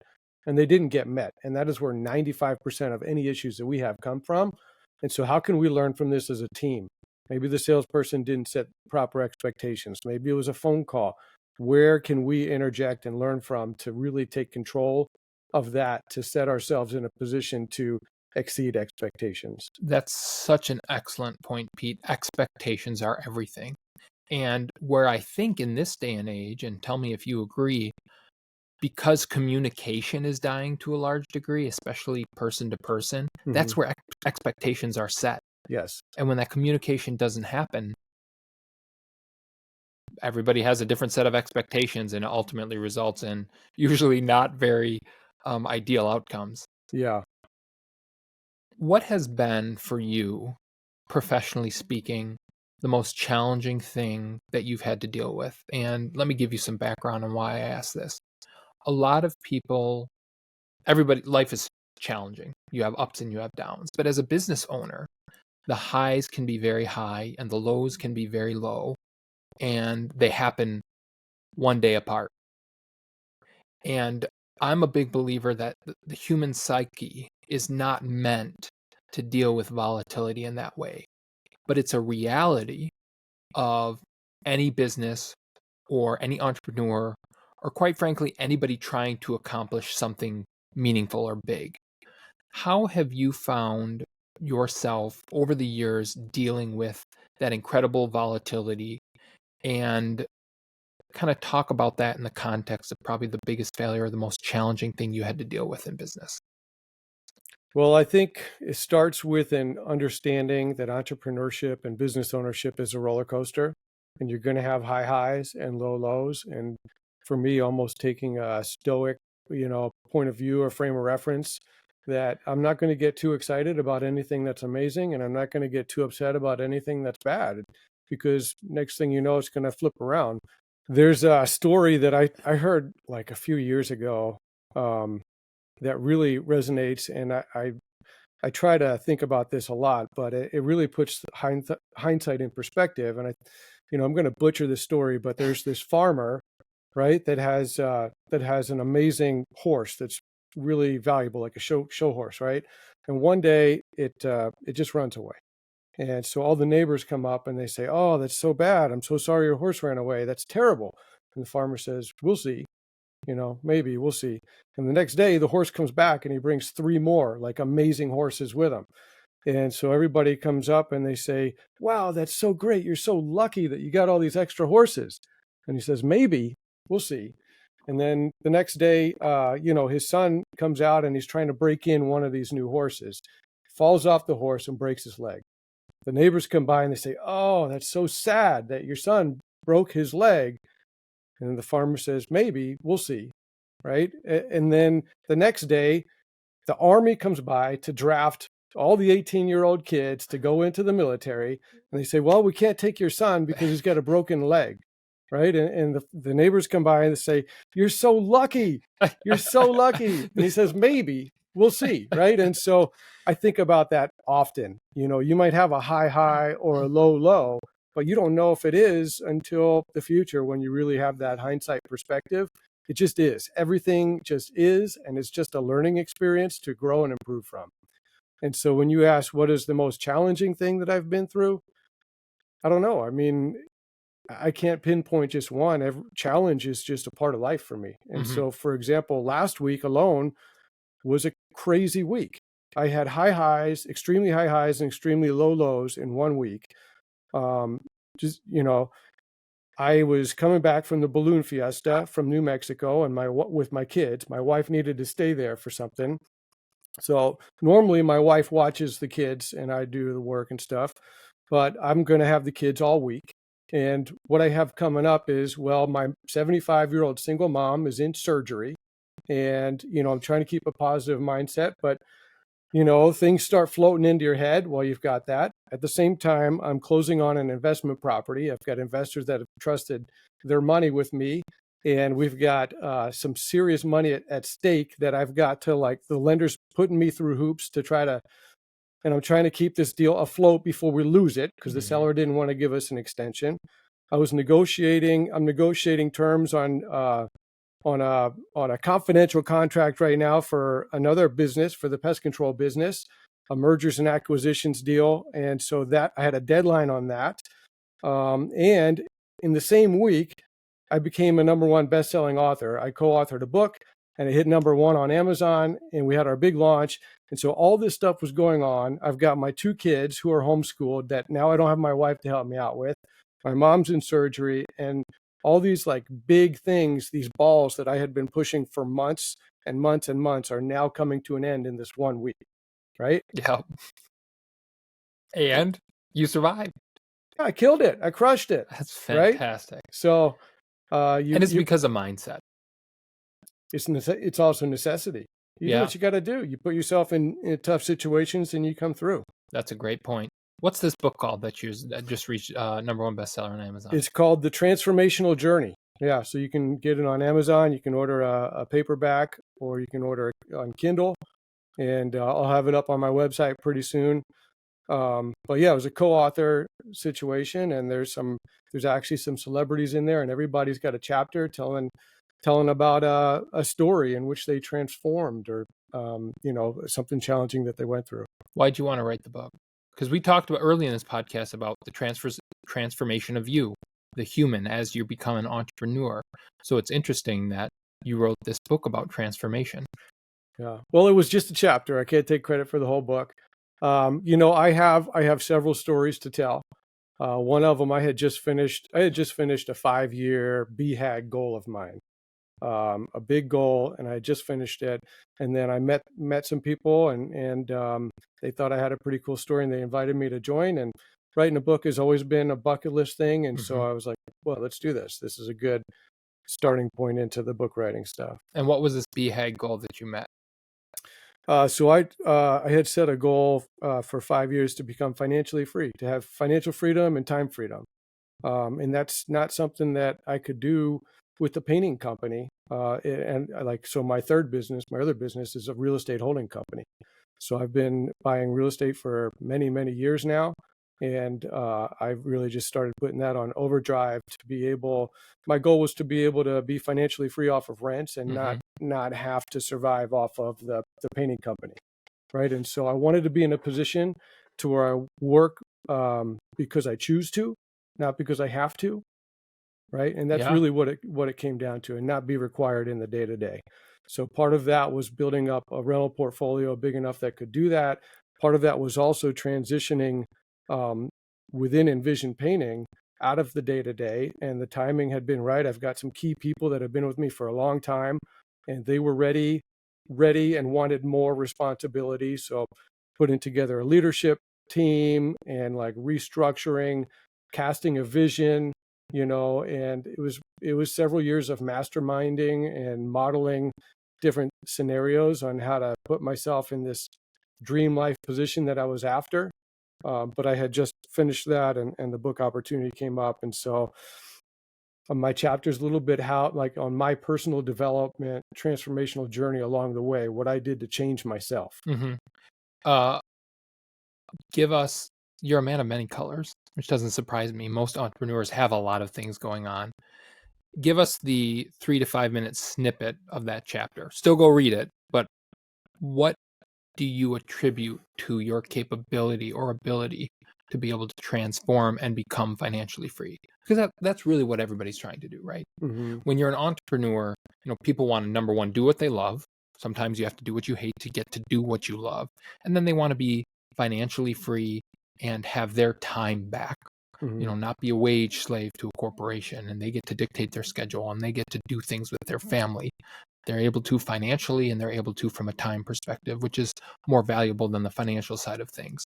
and they didn't get met. And that is where 95% of any issues that we have come from. And so how can we learn from this as a team? Maybe the salesperson didn't set proper expectations. Maybe it was a phone call. Where can we interject and learn from to really take control of that, to set ourselves in a position to exceed expectations? That's such an excellent point, Pete. Expectations are everything. And where I think in this day and age, and tell me if you agree, because communication is dying to a large degree, especially person to person, that's where expectations are set. Yes. And when that communication doesn't happen, everybody has a different set of expectations, and it ultimately results in usually not very ideal outcomes. Yeah. What has been for you, professionally speaking, the most challenging thing that you've had to deal with? And let me give you some background on why I asked this. A lot of people, life is challenging. You have ups and you have downs. But as a business owner, the highs can be very high and the lows can be very low, and they happen one day apart. And I'm a big believer that the human psyche is not meant to deal with volatility in that way, but it's a reality of any business or any entrepreneur, or quite frankly, anybody trying to accomplish something meaningful or big. How have you found yourself over the years dealing with that incredible volatility, and kind of talk about that in the context of probably the biggest failure or the most challenging thing you had to deal with in business? Well, I think it starts with an understanding that entrepreneurship and business ownership is a roller coaster, and you're going to have high highs and low lows. And for me, almost taking a stoic, point of view or frame of reference, that I'm not going to get too excited about anything that's amazing, and I'm not going to get too upset about anything that's bad, because next thing you know, it's going to flip around. There's a story that I heard like a few years ago. That really resonates. And I try to think about this a lot, but it really puts hindsight in perspective. And I'm going to butcher this story, but there's this farmer, right, that has an amazing horse that's really valuable, like a show horse, right? And one day it just runs away. And so all the neighbors come up and they say, "Oh, that's so bad. I'm so sorry your horse ran away. That's terrible." And the farmer says, "We'll see. Maybe we'll see." And the next day, the horse comes back and he brings three more like amazing horses with him. And so everybody comes up and they say, "Wow, that's so great. You're so lucky that you got all these extra horses." And he says, "Maybe we'll see." And then the next day, his son comes out and he's trying to break in one of these new horses, falls off the horse and breaks his leg. The neighbors come by and they say, "Oh, that's so sad that your son broke his leg." And the farmer says, "Maybe we'll see." Right. And then the next day, the army comes by to draft all the 18-year-old kids to go into the military. And they say, "Well, we can't take your son because he's got a broken leg." Right. And the neighbors come by and they say, "You're so lucky. You're so lucky." And he says, "Maybe we'll see." Right. And so I think about that often. You might have a high or a low, but you don't know if it is until the future when you really have that hindsight perspective. It just is. Everything just is, and it's just a learning experience to grow and improve from. And so when you ask what is the most challenging thing that I've been through, I don't know. I mean, I can't pinpoint just one. Every challenge is just a part of life for me. And so, for example, last week alone was a crazy week. I had high highs, extremely high highs, and extremely low lows in one week. I was coming back from the balloon fiesta from New Mexico, and with my kids. My wife needed to stay there for something. So normally my wife watches the kids and I do the work and stuff, but I'm going to have the kids all week. And what I have coming up is, well, my 75-year-old single mom is in surgery, and, I'm trying to keep a positive mindset, but things start floating into your head while you've got that. At the same time, I'm closing on an investment property. I've got investors that have trusted their money with me, and we've got some serious money at stake that I've got to, like, the lender's putting me through hoops to and I'm trying to keep this deal afloat before we lose it because the seller didn't want to give us an extension. I'm negotiating terms on a confidential contract right now for another business, for the pest control business, a mergers and acquisitions deal. And so that I had a deadline on that. And in the same week, I became a #1 best-selling author. I co-authored a book and it hit #1 on Amazon, and we had our big launch. And so all this stuff was going on. I've got my 2 kids who are homeschooled that now I don't have my wife to help me out with. My mom's in surgery, and all these like big things, these balls that I had been pushing for months and months and months are now coming to an end in this one week, right? Yeah. And you survived. I killed it. I crushed it. That's fantastic. Right? So and it's because of mindset. It's also necessity. You do what you got to do. You put yourself in tough situations and you come through. That's a great point. What's this book called that just reached #1 bestseller on Amazon? It's called The Transformational Journey. Yeah, so you can get it on Amazon. You can order a paperback, or you can order it on Kindle, and I'll have it up on my website pretty soon. But yeah, it was a co-author situation, and there's actually some celebrities in there, and everybody's got a chapter telling about a story in which they transformed, or something challenging that they went through. Why'd you want to write the book? Because we talked about early in this podcast about the transformation of you, the human, as you become an entrepreneur. So it's interesting that you wrote this book about transformation. Yeah. Well, it was just a chapter. I can't take credit for the whole book. I have several stories to tell. One of them, I had just finished a 5-year BHAG goal of mine, a big goal, and I had just finished it. And then I met some people, and they thought I had a pretty cool story, and they invited me to join. And writing a book has always been a bucket list thing, and so I was like, well, let's do this. This is a good starting point into the book writing stuff. And what was this BHAG goal that you met? So I had set a goal for 5 years to become financially free, to have financial freedom and time freedom. And that's not something that I could do with the painting company. So my other business is a real estate holding company. So I've been buying real estate for many, many years now. And I've really just started putting that on overdrive my goal was to be able to be financially free off of rents and not have to survive off of the painting company. Right. And so I wanted to be in a position to where I work because I choose to, not because I have to. Right. And that's really what it came down to, and not be required in the day to day. So part of that was building up a rental portfolio big enough that could do that. Part of that was also transitioning within Envision Painting out of the day to day, and the timing had been right. I've got some key people that have been with me for a long time, and they were ready and wanted more responsibility. So putting together a leadership team and like restructuring, casting a vision, and it was several years of masterminding and modeling different scenarios on how to put myself in this dream life position that I was after. But I had just finished that, and the book opportunity came up. And so my chapter is a little bit on my personal development, transformational journey along the way, what I did to change myself. Give us, you're a man of many colors, which doesn't surprise me. Most entrepreneurs have a lot of things going on. Give us the 3 to 5 minute snippet of that chapter. Still go read it, but what do you attribute to your capability or ability to be able to transform and become financially free? Because that's really what everybody's trying to do, right? When you're an entrepreneur, people want to, number one, do what they love. Sometimes you have to do what you hate to get to do what you love. And then they want to be financially free and have their time back. Not be a wage slave to a corporation, and they get to dictate their schedule, and they get to do things with their family. They're able to financially, and they're able to from a time perspective, which is more valuable than the financial side of things.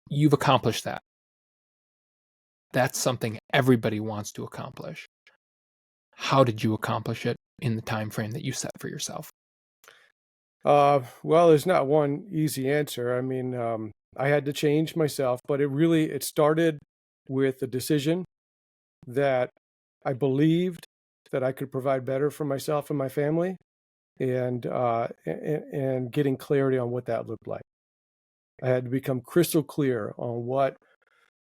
You've accomplished that. That's something everybody wants to accomplish. How did you accomplish it in the time frame that you set for yourself? Well, there's not one easy answer. I mean, I had to change myself, but it started with the decision that I believed that I could provide better for myself and my family, and getting clarity on what that looked like. I had to become crystal clear on what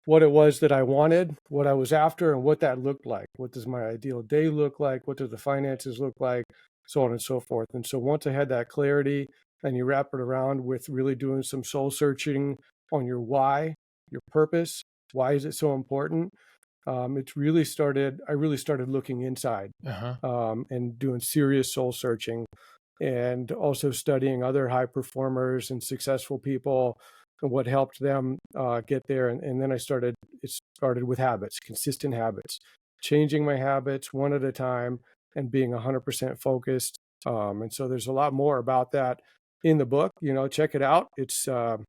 it was that I wanted, what I was after, and what that looked like. What does my ideal day look like? What do the finances look like? So on and so forth. And so once I had that clarity, and you wrap it around with really doing some soul searching on your why, your purpose, why is it so important? I really started looking inside, and doing serious soul searching, and also studying other high performers and successful people and what helped them get there. And then it started with habits, consistent habits, changing my habits one at a time, and being 100% focused. And so there's a lot more about that in the book. Check it out. It's on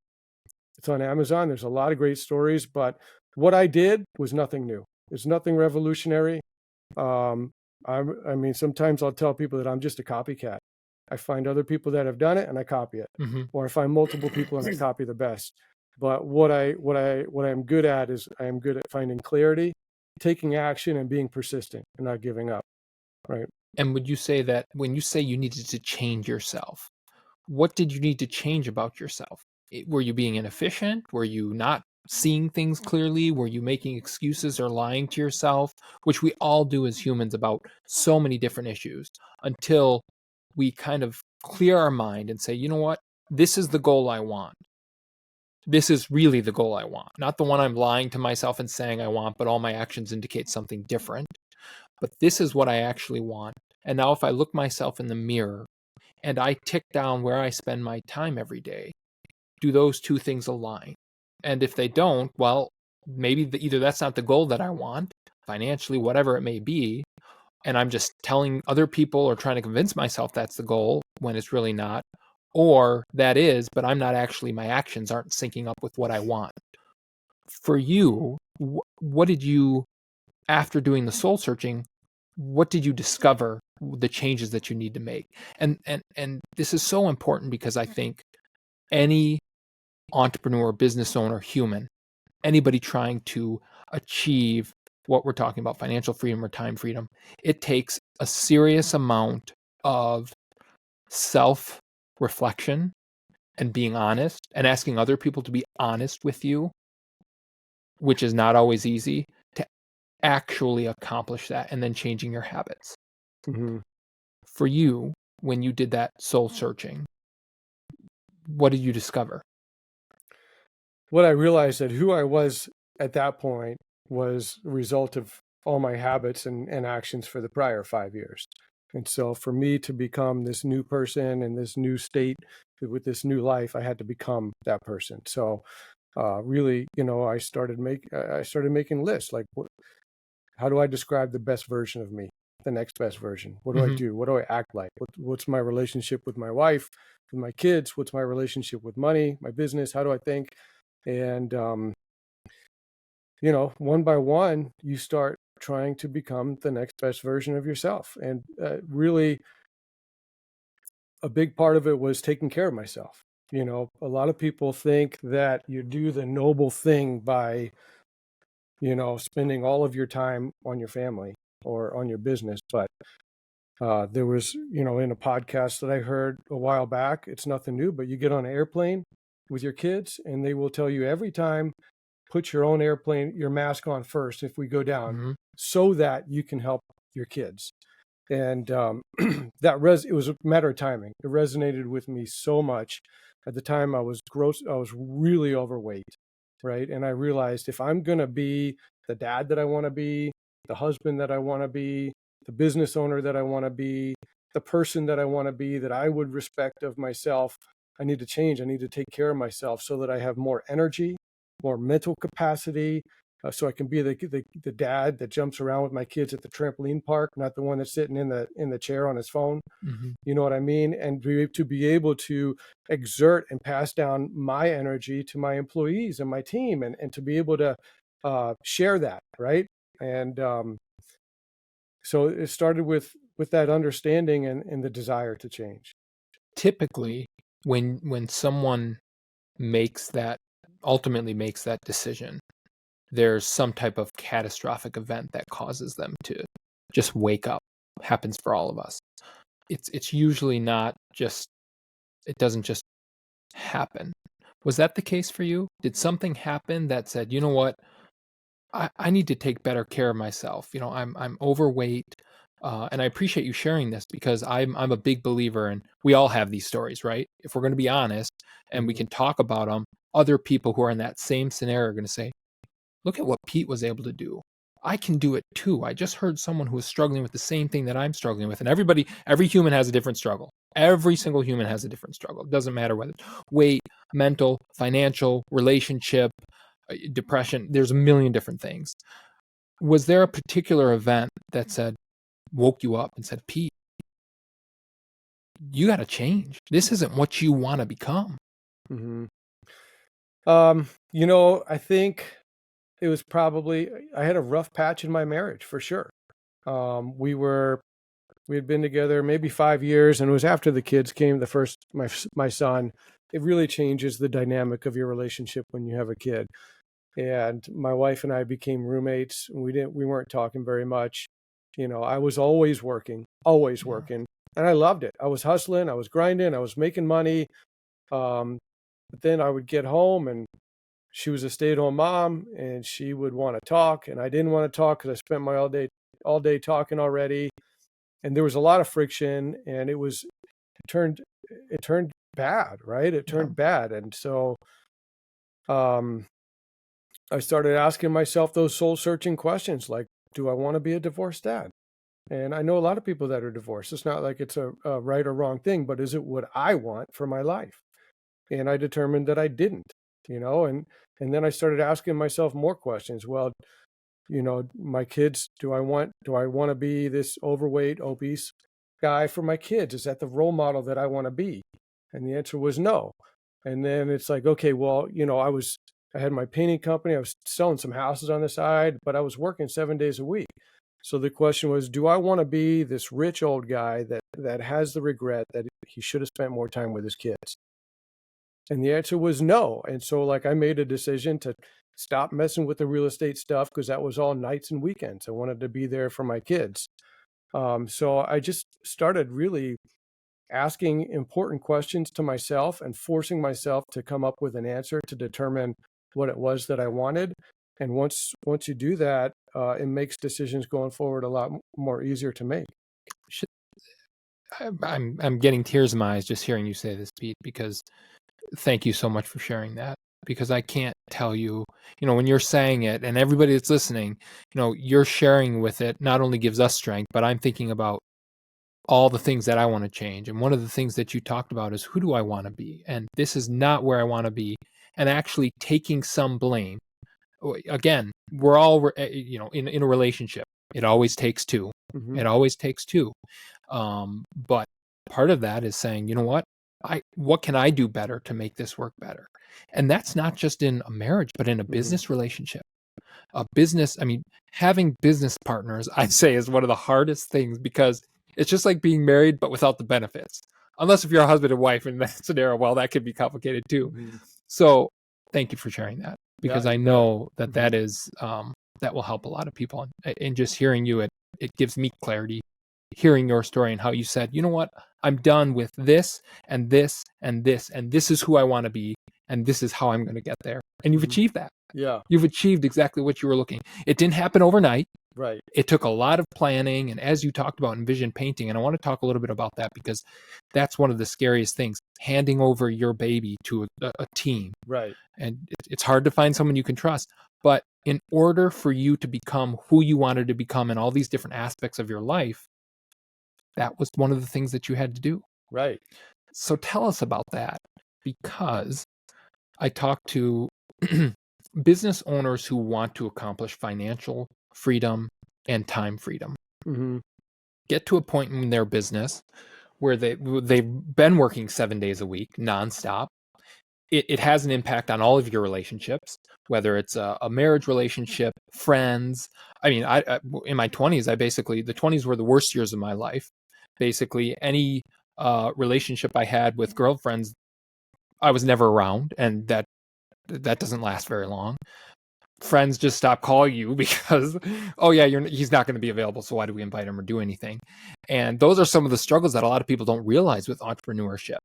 Amazon. There's a lot of great stories, but what I did was nothing new. It's nothing revolutionary. I mean, sometimes I'll tell people that I'm just a copycat. I find other people that have done it and I copy it, or I find multiple people and I copy the best. But what I'm good at is I am good at finding clarity, taking action, and being persistent and not giving up. Right. And would you say that when you say you needed to change yourself, what did you need to change about yourself? Were you being inefficient? Were you not seeing things clearly? Were you making excuses or lying to yourself? Which we all do as humans about so many different issues, until we kind of clear our mind and say, you know what? This is the goal I want. This is really the goal I want, not the one I'm lying to myself and saying I want, but all my actions indicate something different. But this is what I actually want. And now if I look myself in the mirror and I tick down where I spend my time every day, do those two things align? And if they don't, well, maybe either that's not the goal that I want, financially, whatever it may be, and I'm just telling other people or trying to convince myself that's the goal when it's really not, or that is, but I'm not actually, my actions aren't syncing up with what I want. For you, what did you, after doing the soul searching, what did you discover the changes that you need to make? And this is so important because I think any entrepreneur, business owner, human, anybody trying to achieve what we're talking about, financial freedom or time freedom, it takes a serious amount of self reflection and being honest and asking other people to be honest with you, which is not always easy, to actually accomplish that, and then changing your habits. Mm-hmm. For you, when you did that soul searching, what did you discover? What I realized that who I was at that point was a result of all my habits and actions for the prior 5 years. And so for me to become this new person in this new state with this new life, I had to become that person. So really, I started making lists like, how do I describe the best version of me, the next best version? What do I do? What do I act like? What's my relationship with my wife, with my kids? What's my relationship with money, my business? How do I think? And, one by one, you start trying to become the next best version of yourself. And really, a big part of it was taking care of myself. A lot of people think that you do the noble thing by, spending all of your time on your family or on your business. But there was, in a podcast that I heard a while back, it's nothing new, but you get on an airplane with your kids and they will tell you every time, put your mask on first if we go down, so that you can help your kids. And it was a matter of timing. It resonated with me so much. At the time I was really overweight, right? And I realized if I'm going to be the dad that I want to be, the husband that I want to be, the business owner that I want to be, the person that I want to be, that I would respect of myself, I need to change. I need to take care of myself so that I have more energy, more mental capacity, so I can be the dad that jumps around with my kids at the trampoline park, not the one that's sitting in the chair on his phone. You know what I mean? And to be able to exert and pass down my energy to my employees and my team, and to be able to share that, right? And so it started with that understanding and the desire to change. Typically, when someone ultimately makes that decision, there's some type of catastrophic event that causes them to just wake up. Happens for all of us. It's usually not just, it doesn't just happen. Was that the case for you? Did something happen that said, you know what, I need to take better care of myself? I'm overweight. And I appreciate you sharing this, because I'm a big believer, and we all have these stories, right? If we're going to be honest and we can talk about them, other people who are in that same scenario are going to say, look at what Pete was able to do. I can do it too. I just heard someone who was struggling with the same thing that I'm struggling with. And every human has a different struggle. Every single human has a different struggle. It doesn't matter whether it's weight, mental, financial, relationship, depression. There's a million different things. Was there a particular event that woke you up and said, Pete, you got to change. This isn't what you want to become? Mm-hmm. I think it was probably, I had a rough patch in my marriage for sure. We had been together maybe 5 years, and it was after the kids came, my son. It really changes the dynamic of your relationship when you have a kid. And my wife and I became roommates. We weren't talking very much. I was always working, and I loved it. I was hustling, I was grinding, I was making money. But But then I would get home, and she was a stay-at-home mom, and she would want to talk, and I didn't want to talk because I spent my all day talking already, and there was a lot of friction, and it turned bad, right? It turned bad, and so um, I started asking myself those soul-searching questions, like, do I want to be a divorced dad? And I know a lot of people that are divorced. It's not like it's a right or wrong thing, but is it what I want for my life? And I determined that I didn't, and then I started asking myself more questions. Well, my kids, do I want to be this overweight, obese guy for my kids? Is that the role model that I want to be? And the answer was no. And then it's like, okay, well, I had my painting company. I was selling some houses on the side, but I was working 7 days a week. So the question was, do I want to be this rich old guy that has the regret that he should have spent more time with his kids? And the answer was no. And so, like, I made a decision to stop messing with the real estate stuff because that was all nights and weekends. I wanted to be there for my kids. So I just started really asking important questions to myself and forcing myself to come up with an answer to determine what it was that I wanted. And once you do that, it makes decisions going forward a lot more easier to make. I'm getting tears in my eyes just hearing you say this, Pete, because thank you so much for sharing that. Because I can't tell you, when you're saying it, and everybody that's listening, you're sharing with it not only gives us strength, but I'm thinking about all the things that I want to change. And one of the things that you talked about is, who do I want to be? And this is not where I want to be. And actually taking some blame. Again, we're all, in a relationship. It always takes two. Mm-hmm. It always takes two. But part of that is saying, you know what? What can I do better to make this work better? And that's not just in a marriage, but in a business relationship. Having business partners, I'd say, is one of the hardest things, because it's just like being married, but without the benefits. Unless if you're a husband and wife in that scenario, well, that could be complicated too. Mm-hmm. So thank you for sharing that, because I know that Mm-hmm. that is, that will help a lot of people. And just hearing you, it gives me clarity, hearing your story and how you said, you know what, I'm done with this and this and this, and this is who I want to be, and this is how I'm going to get there. And you've achieved that. Yeah. You've achieved exactly what you were looking. It didn't happen overnight. Right. It took a lot of planning. And as you talked about Envision Painting, and I want to talk a little bit about that, because that's one of the scariest things, handing over your baby to a team. Right. And it's hard to find someone you can trust. But in order for you to become who you wanted to become in all these different aspects of your life, that was one of the things that you had to do. Right. So tell us about that, because I talked to business owners who want to accomplish financial freedom and time freedom. Mm-hmm. Get to a point in their business where they've been working 7 days a week nonstop. It has an impact on all of your relationships, whether it's a marriage relationship, friends. I mean, I in my 20s, the 20s were the worst years of my life. Basically, any relationship I had with girlfriends, I was never around, and that doesn't last very long. Friends just stop calling you because, oh yeah, he's not going to be available, so why do we invite him or do anything? And those are some of the struggles that a lot of people don't realize with entrepreneurship.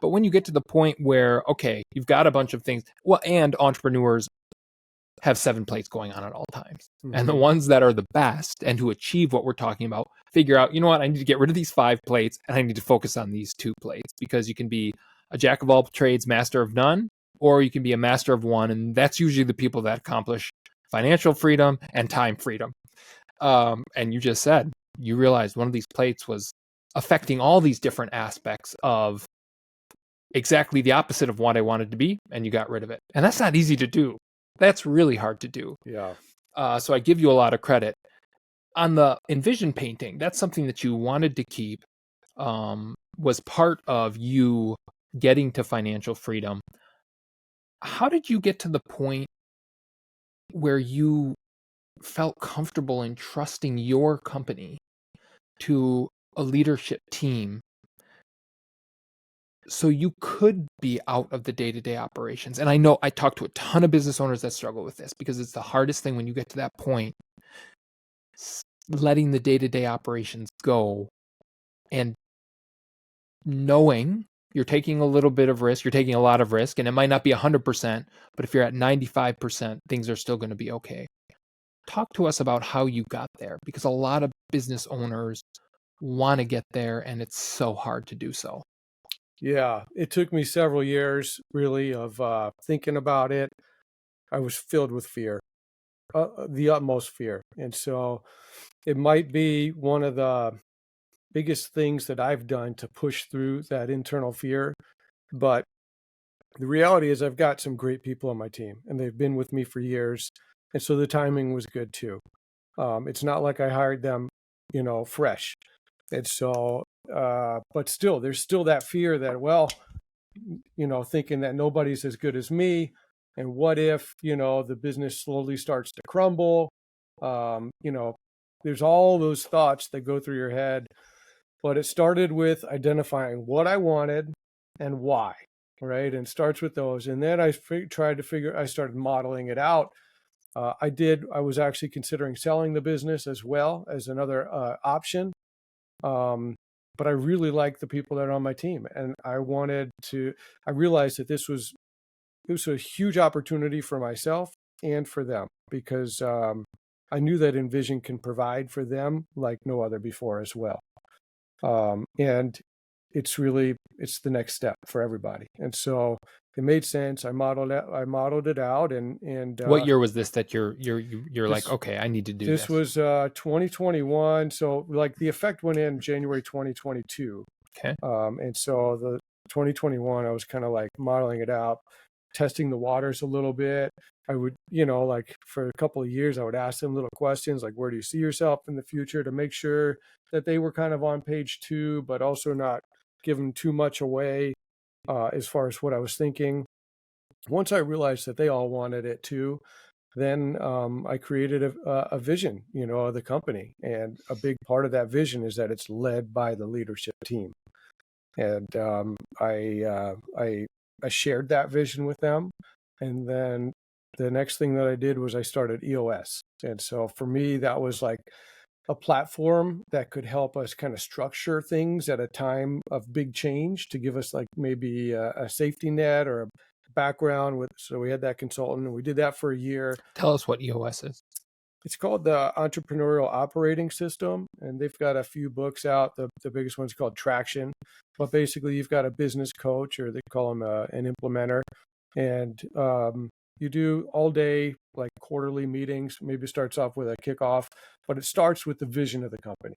But when you get to the point where, okay, you've got a bunch of things, well, and entrepreneurs have 7 plates going on at all times. Mm-hmm. And the ones that are the best and who achieve what we're talking about figure out, you know what, I need to get rid of these 5 plates and I need to focus on these 2 plates, because you can be a jack of all trades, master of none, or you can be a master of one. And that's usually the people that accomplish financial freedom and time freedom. And you just said, you realized one of these plates was affecting all these different aspects of exactly the opposite of what I wanted to be, and you got rid of it. And that's not easy to do. That's really hard to do. Yeah. So I give you a lot of credit. On the Envision Painting, that's something that you wanted to keep, was part of you getting to financial freedom. How did you get to the point where you felt comfortable in trusting your company to a leadership team so you could be out of the day-to-day operations? And I know I talk to a ton of business owners that struggle with this, because it's the hardest thing when you get to that point, letting the day-to-day operations go and knowing You're taking a little bit of risk, you're taking a lot of risk, and it might not be 100%, but if you're at 95%, things are still going to be okay. Talk to us about how you got there, because a lot of business owners want to get there and it's so hard to do so. Yeah, it took me several years really of thinking about it. I was filled with fear, the utmost fear. And so it might be one of the biggest things that I've done to push through that internal fear. But the reality is, I've got some great people on my team, and they've been with me for years. And so the timing was good too. It's not like I hired them, fresh. And so, but still, there's still that fear that, well, thinking that nobody's as good as me. And what if, the business slowly starts to crumble? There's all those thoughts that go through your head. But it started with identifying what I wanted and why, right? And starts with those. And then I started modeling it out. I was actually considering selling the business as well as another option. But I really like the people that are on my team. And I realized that it was a huge opportunity for myself and for them, because I knew that Envision can provide for them like no other before as well. And it's the next step for everybody. And so it made sense. I modeled it out, and What year was this that you're like, this okay, I need to do this was 2021. So like the effect went in January 2022. Okay. And so the 2021, I was kind of like modeling it out, testing the waters a little bit. I would, like for a couple of years, I would ask them little questions like, where do you see yourself in the future, to make sure that they were kind of on page two, but also not giving too much away as far as what I was thinking. Once I realized that they all wanted it too, then I created a vision, of the company. And a big part of that vision is that it's led by the leadership team. And I shared that vision with them. And then the next thing that I did was I started EOS. And so for me, that was like a platform that could help us kind of structure things at a time of big change, to give us like maybe a safety net or a background with. So we had that consultant, and we did that for a year. Tell us what EOS is. It's called the Entrepreneurial Operating System, and they've got a few books out. The biggest one's called Traction. But basically, you've got a business coach, or they call them an implementer, and you do all day, like quarterly meetings. Maybe it starts off with a kickoff, but it starts with the vision of the company.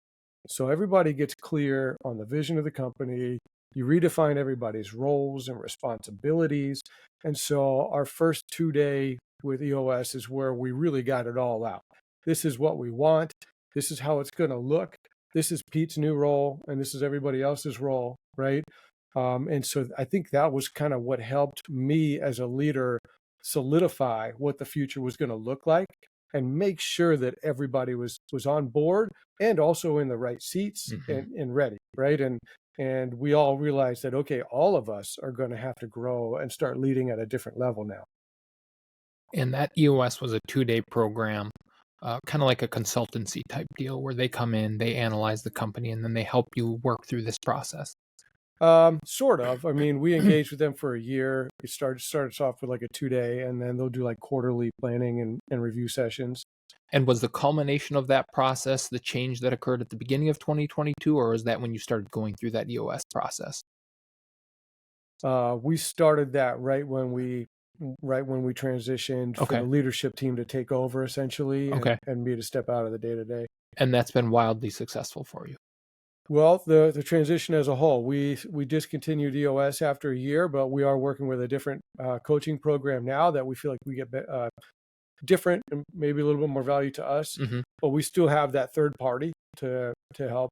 So everybody gets clear on the vision of the company. You redefine everybody's roles and responsibilities. And so our first 2-day with EOS is where we really got it all out. This is what we want. This is how it's going to look. This is Pete's new role, and this is everybody else's role, right? And so I think that was kind of what helped me as a leader solidify what the future was going to look like, and make sure that everybody was on board and also in the right seats, and ready, right? And we all realized that, okay, all of us are going to have to grow and start leading at a different level now. And that EOS was a 2-day program, kind of like a consultancy type deal, where they come in, they analyze the company, and then they help you work through this process. Sort of. I mean, we engaged with them for a year. It starts off with like a 2-day, and then they'll do like quarterly planning and review sessions. And was the culmination of that process the change that occurred at the beginning of 2022, or is that when you started going through that EOS process? We started that right when we transitioned for the leadership team to take over, essentially, and me to step out of the day-to-day. And that's been wildly successful for you. Well, the transition as a whole, we discontinued EOS after a year, but we are working with a different coaching program now that we feel like we get different and maybe a little bit more value to us. But we still have that third party to help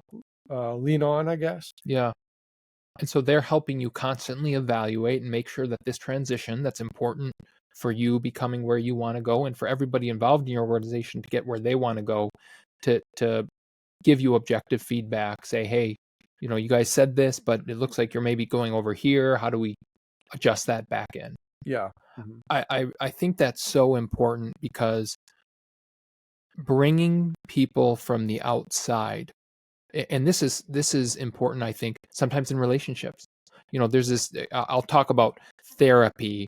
lean on, I guess. Yeah. And so they're helping you constantly evaluate and make sure that this transition that's important for you becoming where you want to go, and for everybody involved in your organization to get where they want to go, to give you objective feedback, say, hey, you guys said this, but it looks like you're maybe going over here. How do we adjust that back in? Yeah. I think that's so important, because bringing people from the outside, and this is important, I think, sometimes in relationships. there's this, I'll talk about therapy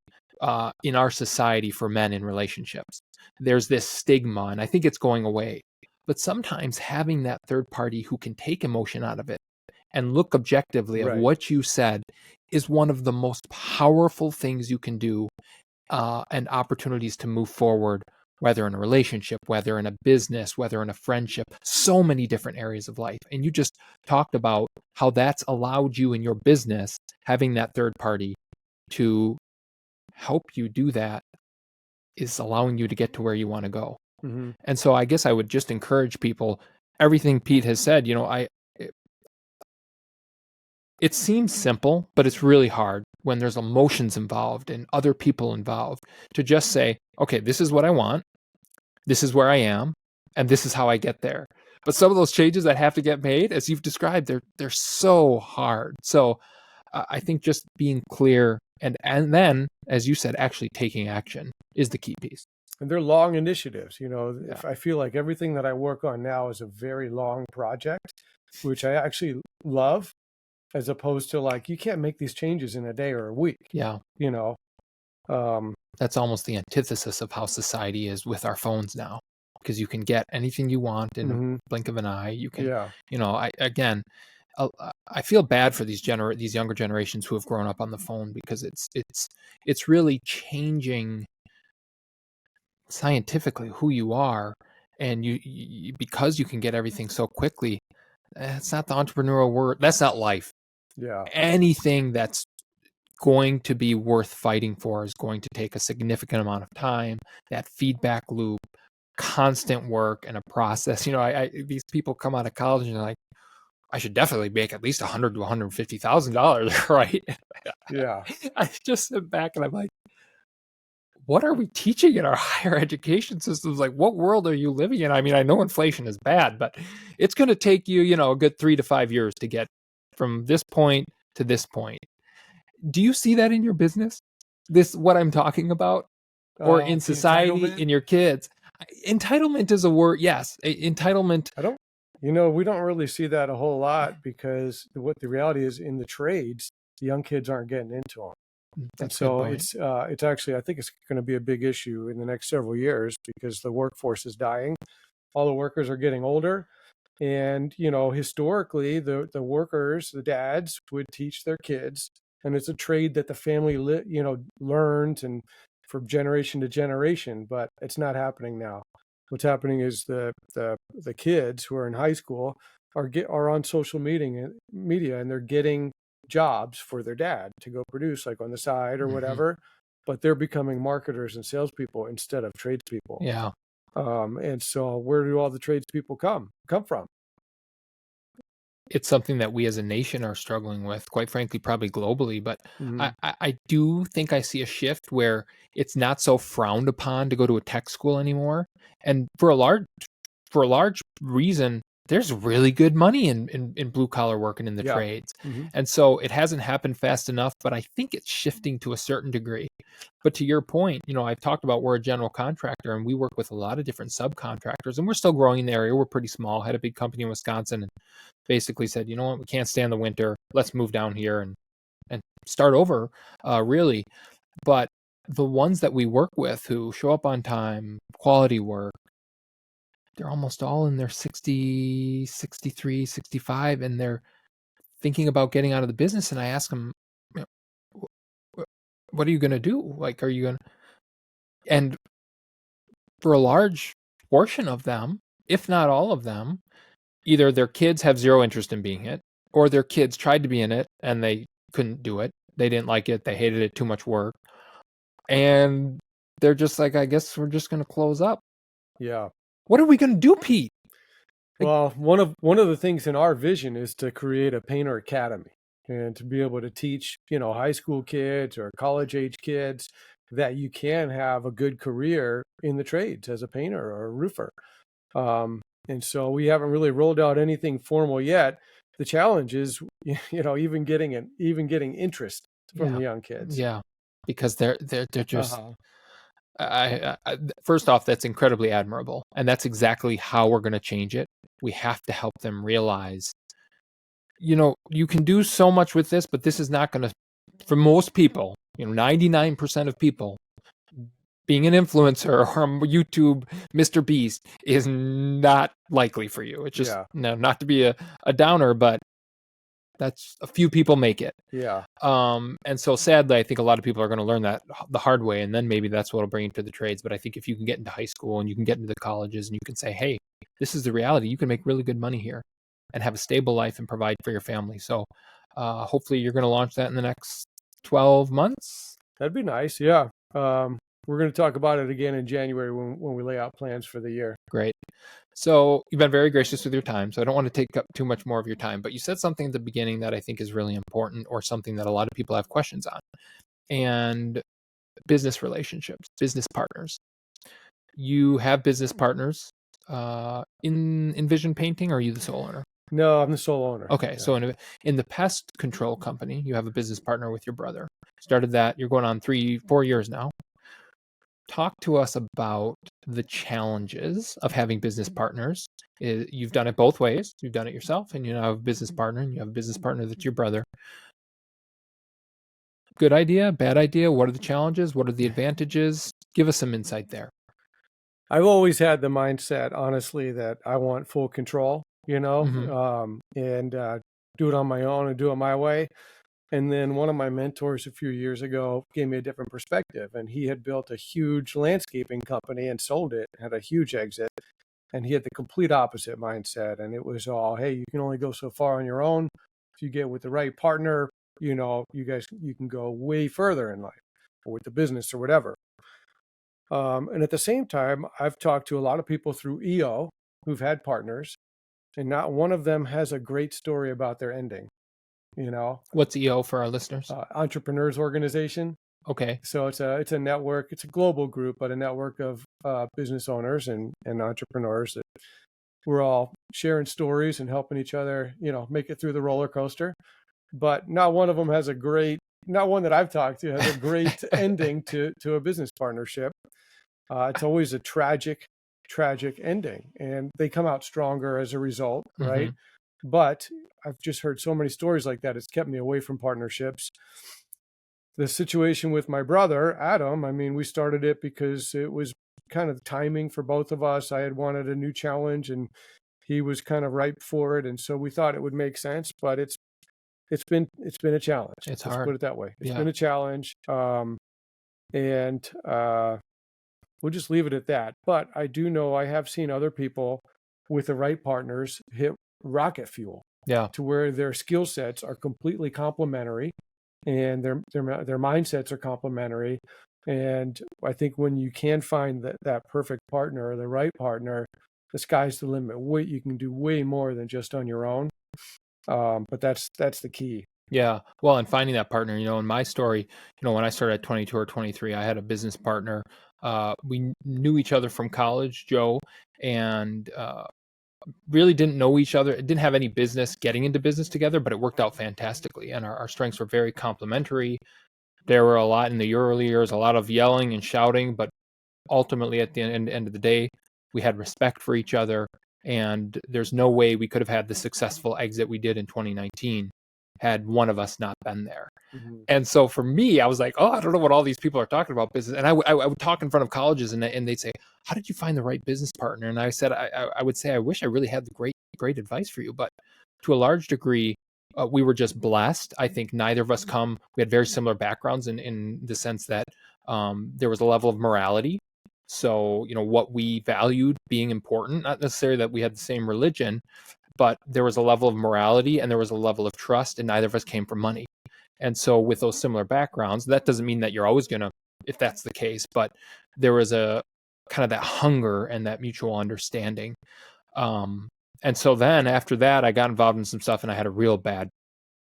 in our society for men in relationships. There's this stigma, and I think it's going away. But sometimes having that third party who can take emotion out of it and look objectively at Right. what you said is one of the most powerful things you can do, and opportunities to move forward, whether in a relationship, whether in a business, whether in a friendship, so many different areas of life. And you just talked about how that's allowed you in your business, having that third party to help you do that is allowing you to get to where you want to go. Mm-hmm. And so I guess I would just encourage people, everything Pete has said, it seems simple, but it's really hard when there's emotions involved and other people involved to just say, okay, this is what I want, this is where I am, and this is how I get there. But some of those changes that have to get made, as you've described, they're so hard. So I think just being clear and then, as you said, actually taking action is the key piece. And they're long initiatives. Yeah. If I feel like everything that I work on now is a very long project, which I actually love, as opposed to like, you can't make these changes in a day or a week. Yeah. That's almost the antithesis of how society is with our phones now, because you can get anything you want in a blink of an eye. You can, I feel bad for these younger generations who have grown up on the phone, because it's really changing scientifically who you are, and you because you can get everything so quickly. It's not the entrepreneurial word. That's not life. Yeah. Anything that's going to be worth fighting for is going to take a significant amount of time. That feedback loop, constant work, and a process. These people come out of college and they're like, I should definitely make at least $100,000 to $150,000, right? Yeah. I just sit back and I'm like, what are we teaching in our higher education systems? Like, what world are you living in? I mean, I know inflation is bad, but it's going to take you, a good 3 to 5 years to get from this point to this point. Do you see that in your business? What I'm talking about? Or in society, in your kids? Entitlement is a word. Yes. Entitlement. We don't really see that a whole lot, because what the reality is, in the trades, the young kids aren't getting into them. And so it's actually, I think it's going to be a big issue in the next several years, because the workforce is dying. All the workers are getting older. And, historically, the workers, the dads, would teach their kids. And it's a trade that the family, learned and from generation to generation. But it's not happening now. What's happening is the kids who are in high school are on social media, and they're getting jobs for their dad to go produce, like on the side or whatever, but they're becoming marketers and salespeople instead of tradespeople. Yeah. And so where do all the tradespeople come from? It's something that we as a nation are struggling with, quite frankly, probably globally. But I do think I see a shift where it's not so frowned upon to go to a tech school anymore. And for a large reason, there's really good money in blue collar work and in the trades. And so it hasn't happened fast enough, but I think it's shifting to a certain degree. But to your point, I've talked about we're a general contractor and we work with a lot of different subcontractors, and we're still growing in the area. We're pretty small. Had a big company in Wisconsin and basically said, you know what, we can't stand the winter. Let's move down here and start over, really. But the ones that we work with who show up on time, quality work, they're almost all in their 60, 63, 65, and they're thinking about getting out of the business. And I ask them, what are you going to do? Like, are you going to? And for a large portion of them, if not all of them, either their kids have zero interest in being it, or their kids tried to be in it and they couldn't do it. They didn't like it. They hated it, too much work. And they're just like, I guess we're just going to close up. Yeah. What are we going to do, Pete? Well, one of the things in our vision is to create a painter academy, and to be able to teach, high school kids or college age kids that you can have a good career in the trades as a painter or a roofer. And so we haven't really rolled out anything formal yet. The challenge is, even getting interest from the young kids. Yeah, because they're just. I first off, that's incredibly admirable, and that's exactly how we're going to change it. We have to help them realize you can do so much with this, but this is not going to, for most people, 99% of people, being an influencer or YouTube Mr. Beast is not likely for you. It's just, not to be a downer, but that's a few people make it. Yeah. And so sadly, I think a lot of people are going to learn that the hard way, and then maybe that's what'll bring you to the trades. But I think if you can get into high school and you can get into the colleges and you can say, hey, this is the reality, you can make really good money here and have a stable life and provide for your family. So hopefully you're going to launch that in the next 12 months. That'd be nice. Yeah. We're going to talk about it again in January when we lay out plans for the year. Great. So you've been very gracious with your time, so I don't want to take up too much more of your time, but you said something at the beginning that I think is really important, or something that a lot of people have questions on, and business relationships, business partners. You have business partners in Envision Painting, or are you the sole owner? No, I'm the sole owner. Okay, Yeah. so in the pest control company, you have a business partner with your brother. Started that, you're going on 3-4 years now. Talk to us about the challenges of having business partners. You've done it both ways. You've done it yourself, and you now have a business partner, and you have a business partner that's your brother. Good idea, bad idea? What are the challenges? What are the advantages? Give us some insight there. I've always had the mindset, honestly, that I want full control, Mm-hmm. and do it on my own and do it my way. And then one of my mentors a few years ago gave me a different perspective, and he had built a huge landscaping company and sold it, had a huge exit, and he had the complete opposite mindset. And it was all, hey, you can only go so far on your own. If you get with the right partner, you can go way further in life, or with the business or whatever. And at the same time, I've talked to a lot of people through EO who've had partners, and not one of them has a great story about their ending. What's EO for our listeners? Entrepreneurs Organization. Okay. So it's a network. It's a global group, but a network of business owners and entrepreneurs that we're all sharing stories and helping each other, make it through the roller coaster. But not one of them has not one that I've talked to has a great ending to a business partnership. It's always a tragic ending, and they come out stronger as a result, right? Mm-hmm. But I've just heard so many stories like that. It's kept me away from partnerships. The situation with my brother, Adam, I mean, we started it because it was kind of timing for both of us. I had wanted a new challenge, and he was kind of ripe for it. And so we thought it would make sense, but it's been a challenge. It's Let's hard. put it that way. It's been a challenge. And we'll just leave it at that. But I do know I have seen other people with the right partners hit rocket fuel. Yeah. To where their skill sets are completely complementary, and their mindsets are complementary. And I think when you can find that perfect partner, or the right partner, the sky's the limit. You can do way more than just on your own. But that's the key. Yeah. Well, and finding that partner, in my story, when I started at 22 or 23, I had a business partner. We knew each other from college, Joe, and really didn't know each other, didn't have any business getting into business together, but it worked out fantastically. And our strengths were very complementary. There were a lot in the early years, a lot of yelling and shouting, but ultimately at the end of the day, we had respect for each other. And there's no way we could have had the successful exit we did in 2019 had one of us not been there. Mm-hmm. And so for me, I was like, I don't know what all these people are talking about business. And I would talk in front of colleges, and they'd say, how did you find the right business partner? And I said, I would say, I wish I really had the great advice for you. But to a large degree, we were just blessed. I think neither of us we had very similar backgrounds in the sense that there was a level of morality. So, what we valued being important, not necessarily that we had the same religion, but there was a level of morality and there was a level of trust, and neither of us came from money. And so with those similar backgrounds, that doesn't mean that you're always going to, if that's the case, but there was a kind of that hunger and that mutual understanding. And so then after that, I got involved in some stuff, and I had a real bad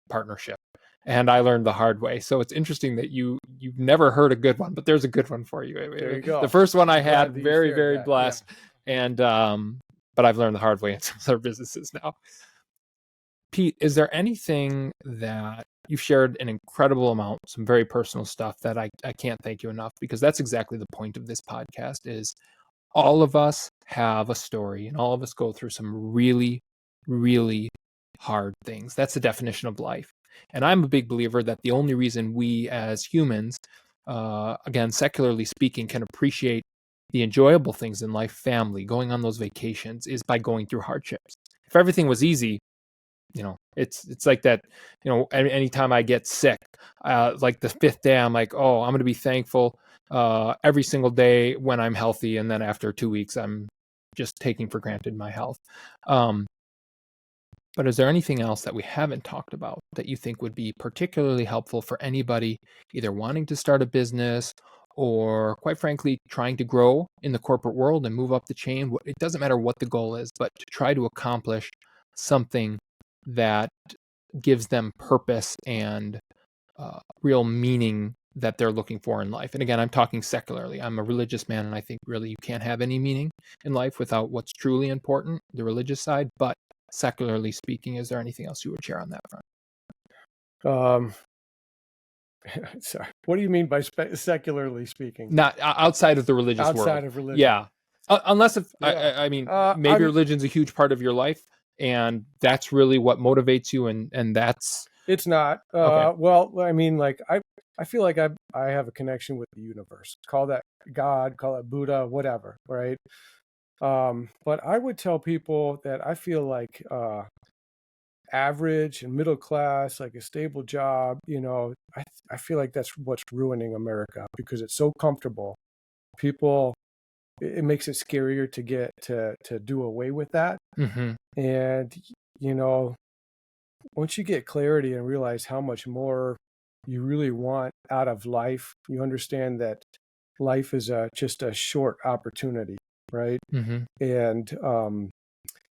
partnership, and I learned the hard way. So it's interesting that you've never heard a good one, but there's a good one for you. There you go. The first one I had, very, very blessed. Yeah. And, but I've learned the hard way in some other businesses now. Pete, is there anything that you've shared an incredible amount, some very personal stuff that I can't thank you enough, because that's exactly the point of this podcast is all of us have a story, and all of us go through some really, really hard things. That's the definition of life. And I'm a big believer that the only reason we as humans, again, secularly speaking, can appreciate the enjoyable things in life, family, going on those vacations, is by going through hardships. If everything was easy, it's like that. Anytime I get sick, like the fifth day, I'm like, oh, I'm going to be thankful every single day when I'm healthy, and then after 2 weeks, I'm just taking for granted my health. But is there anything else that we haven't talked about that you think would be particularly helpful for anybody either wanting to start a business or, quite frankly, trying to grow in the corporate world and move up the chain? It doesn't matter what the goal is, but to try to accomplish something that gives them purpose and real meaning that they're looking for in life. And again, I'm talking secularly. I'm a religious man, and I think really you can't have any meaning in life without what's truly important, the religious side. But secularly speaking, is there anything else you would share on that front? Sorry, what do you mean by secularly speaking? Not outside of the religious world. Outside of religion. Yeah. Unless if, Yeah. I mean, maybe religion's a huge part of your life, and that's really what motivates you, and that's... It's not. Okay. Well, I mean, like, I feel like I have a connection with the universe. Call that God, call it Buddha, whatever, right? But I would tell people that I feel like average and middle class, like a stable job, I feel like that's what's ruining America, because it's so comfortable. People, it makes it scarier to get to do away with that. Mm-hmm. And, once you get clarity and realize how much more you really want out of life, you understand that life is just a short opportunity, right? Mm-hmm. And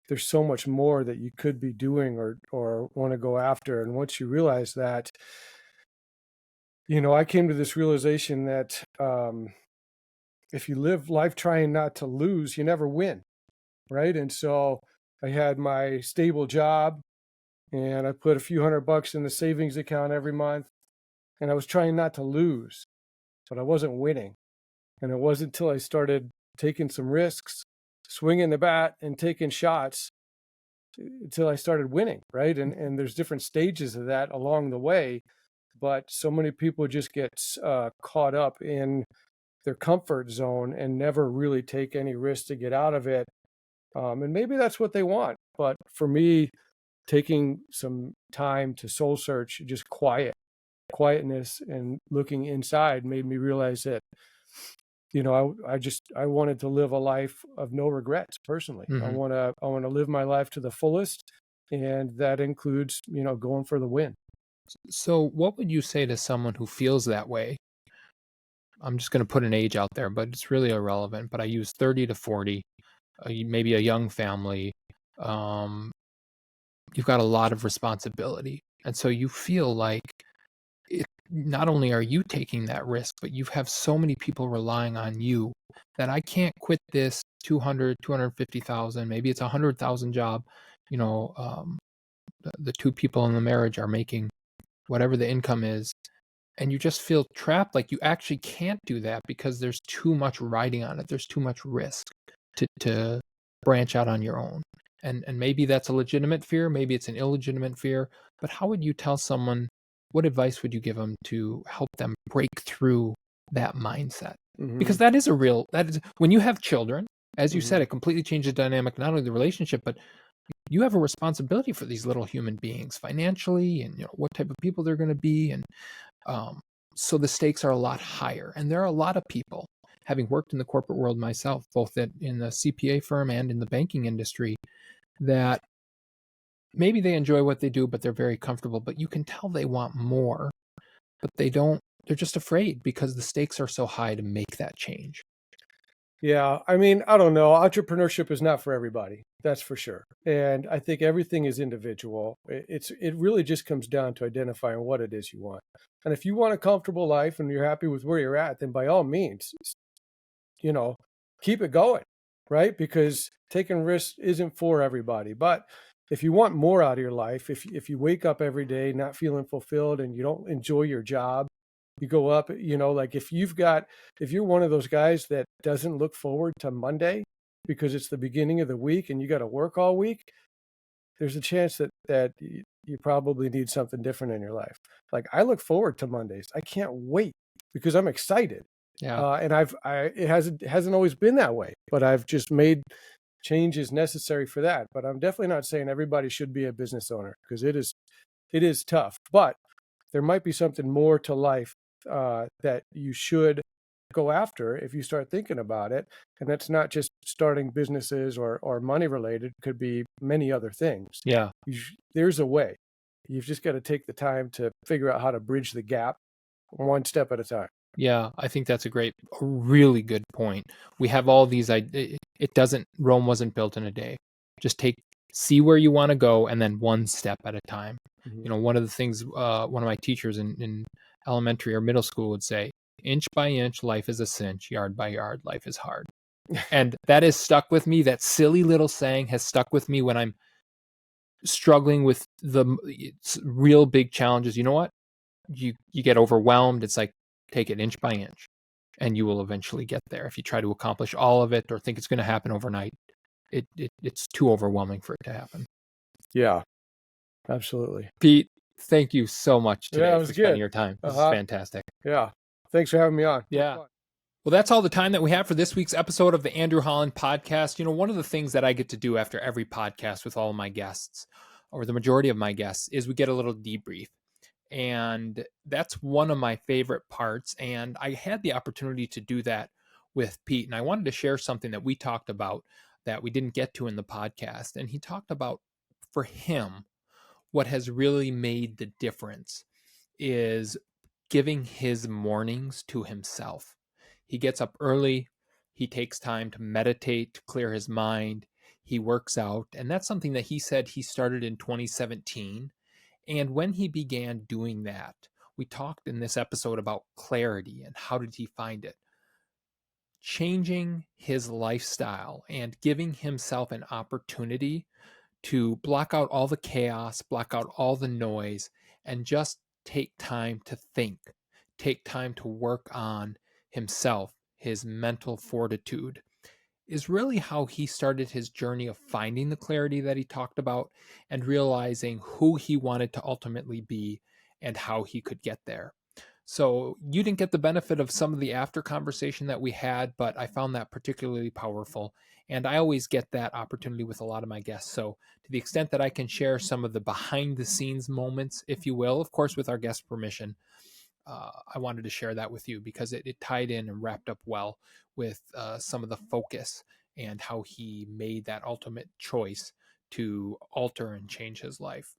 there's so much more that you could be doing or want to go after. And once you realize that, I came to this realization that if you live life trying not to lose, you never win, right? And so I had my stable job, and I put a few $100 in the savings account every month, and I was trying not to lose, but I wasn't winning. And it wasn't until I started taking some risks, swinging the bat and taking shots, until I started winning, right? And there's different stages of that along the way, but so many people just get caught up in their comfort zone and never really take any risk to get out of it. And maybe that's what they want. But for me, taking some time to soul search, just quietness and looking inside, made me realize that, I wanted to live a life of no regrets personally. Mm-hmm. I want to live my life to the fullest. And that includes, going for the win. So what would you say to someone who feels that way? I'm just going to put an age out there, but it's really irrelevant. But I use 30 to 40, maybe a young family. You've got a lot of responsibility. And so you feel like not only are you taking that risk, but you have so many people relying on you that I can't quit this 200, 250,000, maybe it's 100,000 job. The two people in the marriage are making whatever the income is, and you just feel trapped. Like you actually can't do that because there's too much riding on it. There's too much risk to branch out on your own. And maybe that's a legitimate fear. Maybe it's an illegitimate fear. But how would you tell someone, what advice would you give them to help them break through that mindset? Mm-hmm. Because that is when you have children, as you said, it completely changes the dynamic, not only the relationship, but you have a responsibility for these little human beings financially, and what type of people they're going to be. And so the stakes are a lot higher. And there are a lot of people, having worked in the corporate world myself, both in the CPA firm and in the banking industry, that maybe they enjoy what they do, but they're very comfortable, but you can tell they want more, but they're just afraid because the stakes are so high to make that change. Yeah. I mean, I don't know. Entrepreneurship is not for everybody. That's for sure. And I think everything is individual. It really just comes down to identifying what it is you want. And if you want a comfortable life and you're happy with where you're at, then by all means, keep it going, right? Because taking risks isn't for everybody. But if you want more out of your life, if you wake up every day not feeling fulfilled and you don't enjoy your job, you go up, like if you're one of those guys that doesn't look forward to Monday because it's the beginning of the week and you got to work all week, there's a chance that you probably need something different in your life. Like, I look forward to Mondays. I can't wait because I'm excited. Yeah. And it hasn't always been that way, but I've just made changes necessary for that. But I'm definitely not saying everybody should be a business owner, because it is tough. But there might be something more to life that you should go after if you start thinking about it. And that's not just starting businesses or money related. It could be many other things. Yeah. There's a way. You've just got to take the time to figure out how to bridge the gap one step at a time. Yeah, I think that's a really good point. We have all these, Rome wasn't built in a day. Just see where you want to go, and then one step at a time. Mm-hmm. One of the things, one of my teachers in elementary or middle school would say, inch by inch, life is a cinch, yard by yard, life is hard. And that has stuck with me. That silly little saying has stuck with me when I'm struggling with the real big challenges. You know what? You get overwhelmed. It's like, take it inch by inch, and you will eventually get there. If you try to accomplish all of it or think it's going to happen overnight, it's too overwhelming for it to happen. Yeah, absolutely. Pete, thank you so much today for spending good. your time. This is fantastic. Yeah. Thanks for having me on. Yeah. Well, that's all the time that we have for this week's episode of the Andrew Holland Podcast. One of the things that I get to do after every podcast with all of my guests, or the majority of my guests, is we get a little debrief. And that's one of my favorite parts. And I had the opportunity to do that with Pete. And I wanted to share something that we talked about that we didn't get to in the podcast. And he talked about, for him, what has really made the difference is giving his mornings to himself. He gets up early. He takes time to meditate, to clear his mind. He works out. And that's something that he said he started in 2017. And when he began doing that, we talked in this episode about clarity and how did he find it. Changing his lifestyle and giving himself an opportunity to block out all the chaos, block out all the noise, and just take time to think, take time to work on himself, his mental fortitude, is really how he started his journey of finding the clarity that he talked about and realizing who he wanted to ultimately be and how he could get there. So you didn't get the benefit of some of the after conversation that we had, but I found that particularly powerful. And I always get that opportunity with a lot of my guests. So to the extent that I can share some of the behind the scenes moments, if you will, of course, with our guest permission, I wanted to share that with you because it tied in and wrapped up well with some of the focus and how he made that ultimate choice to alter and change his life.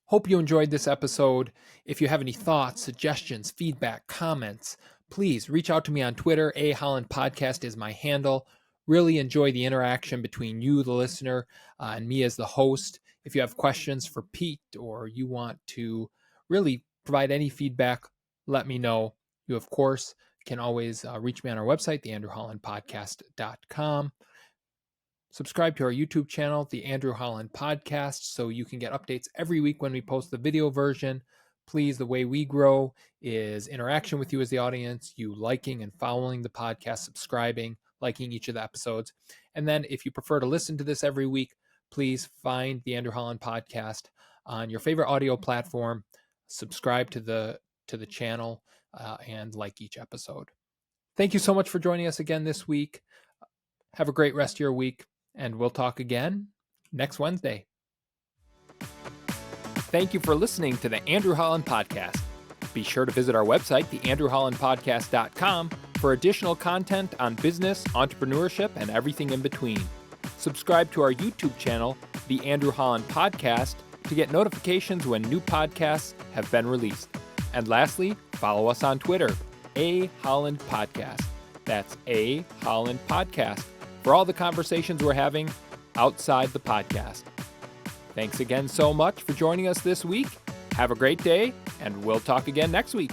Hope you enjoyed this episode. If you have any thoughts, suggestions, feedback, comments, please reach out to me on Twitter. Holland Podcast is my handle. Really enjoy the interaction between you, the listener, and me as the host. If you have questions for Pete or you want to really provide any feedback, let me know. You, of course, can always reach me on our website, theandrewhollandpodcast.com. Subscribe to our YouTube channel, The Andrew Holland Podcast, so you can get updates every week when we post the video version. Please, the way we grow is interaction with you as the audience, you liking and following the podcast, subscribing, liking each of the episodes. And then if you prefer to listen to this every week, please find The Andrew Holland Podcast on your favorite audio platform, subscribe to the channel, and like each episode. Thank you so much for joining us again this week. Have a great rest of your week, and we'll talk again next Wednesday. Thank you for listening to the Andrew Holland Podcast. Be sure to visit our website, theandrewhollandpodcast.com, for additional content on business, entrepreneurship, and everything in between. Subscribe to our YouTube channel, The Andrew Holland Podcast, to get notifications when new podcasts have been released. And lastly, follow us on Twitter, Holland Podcast. That's Holland Podcast, for all the conversations we're having outside the podcast. Thanks again so much for joining us this week. Have a great day, and we'll talk again next week.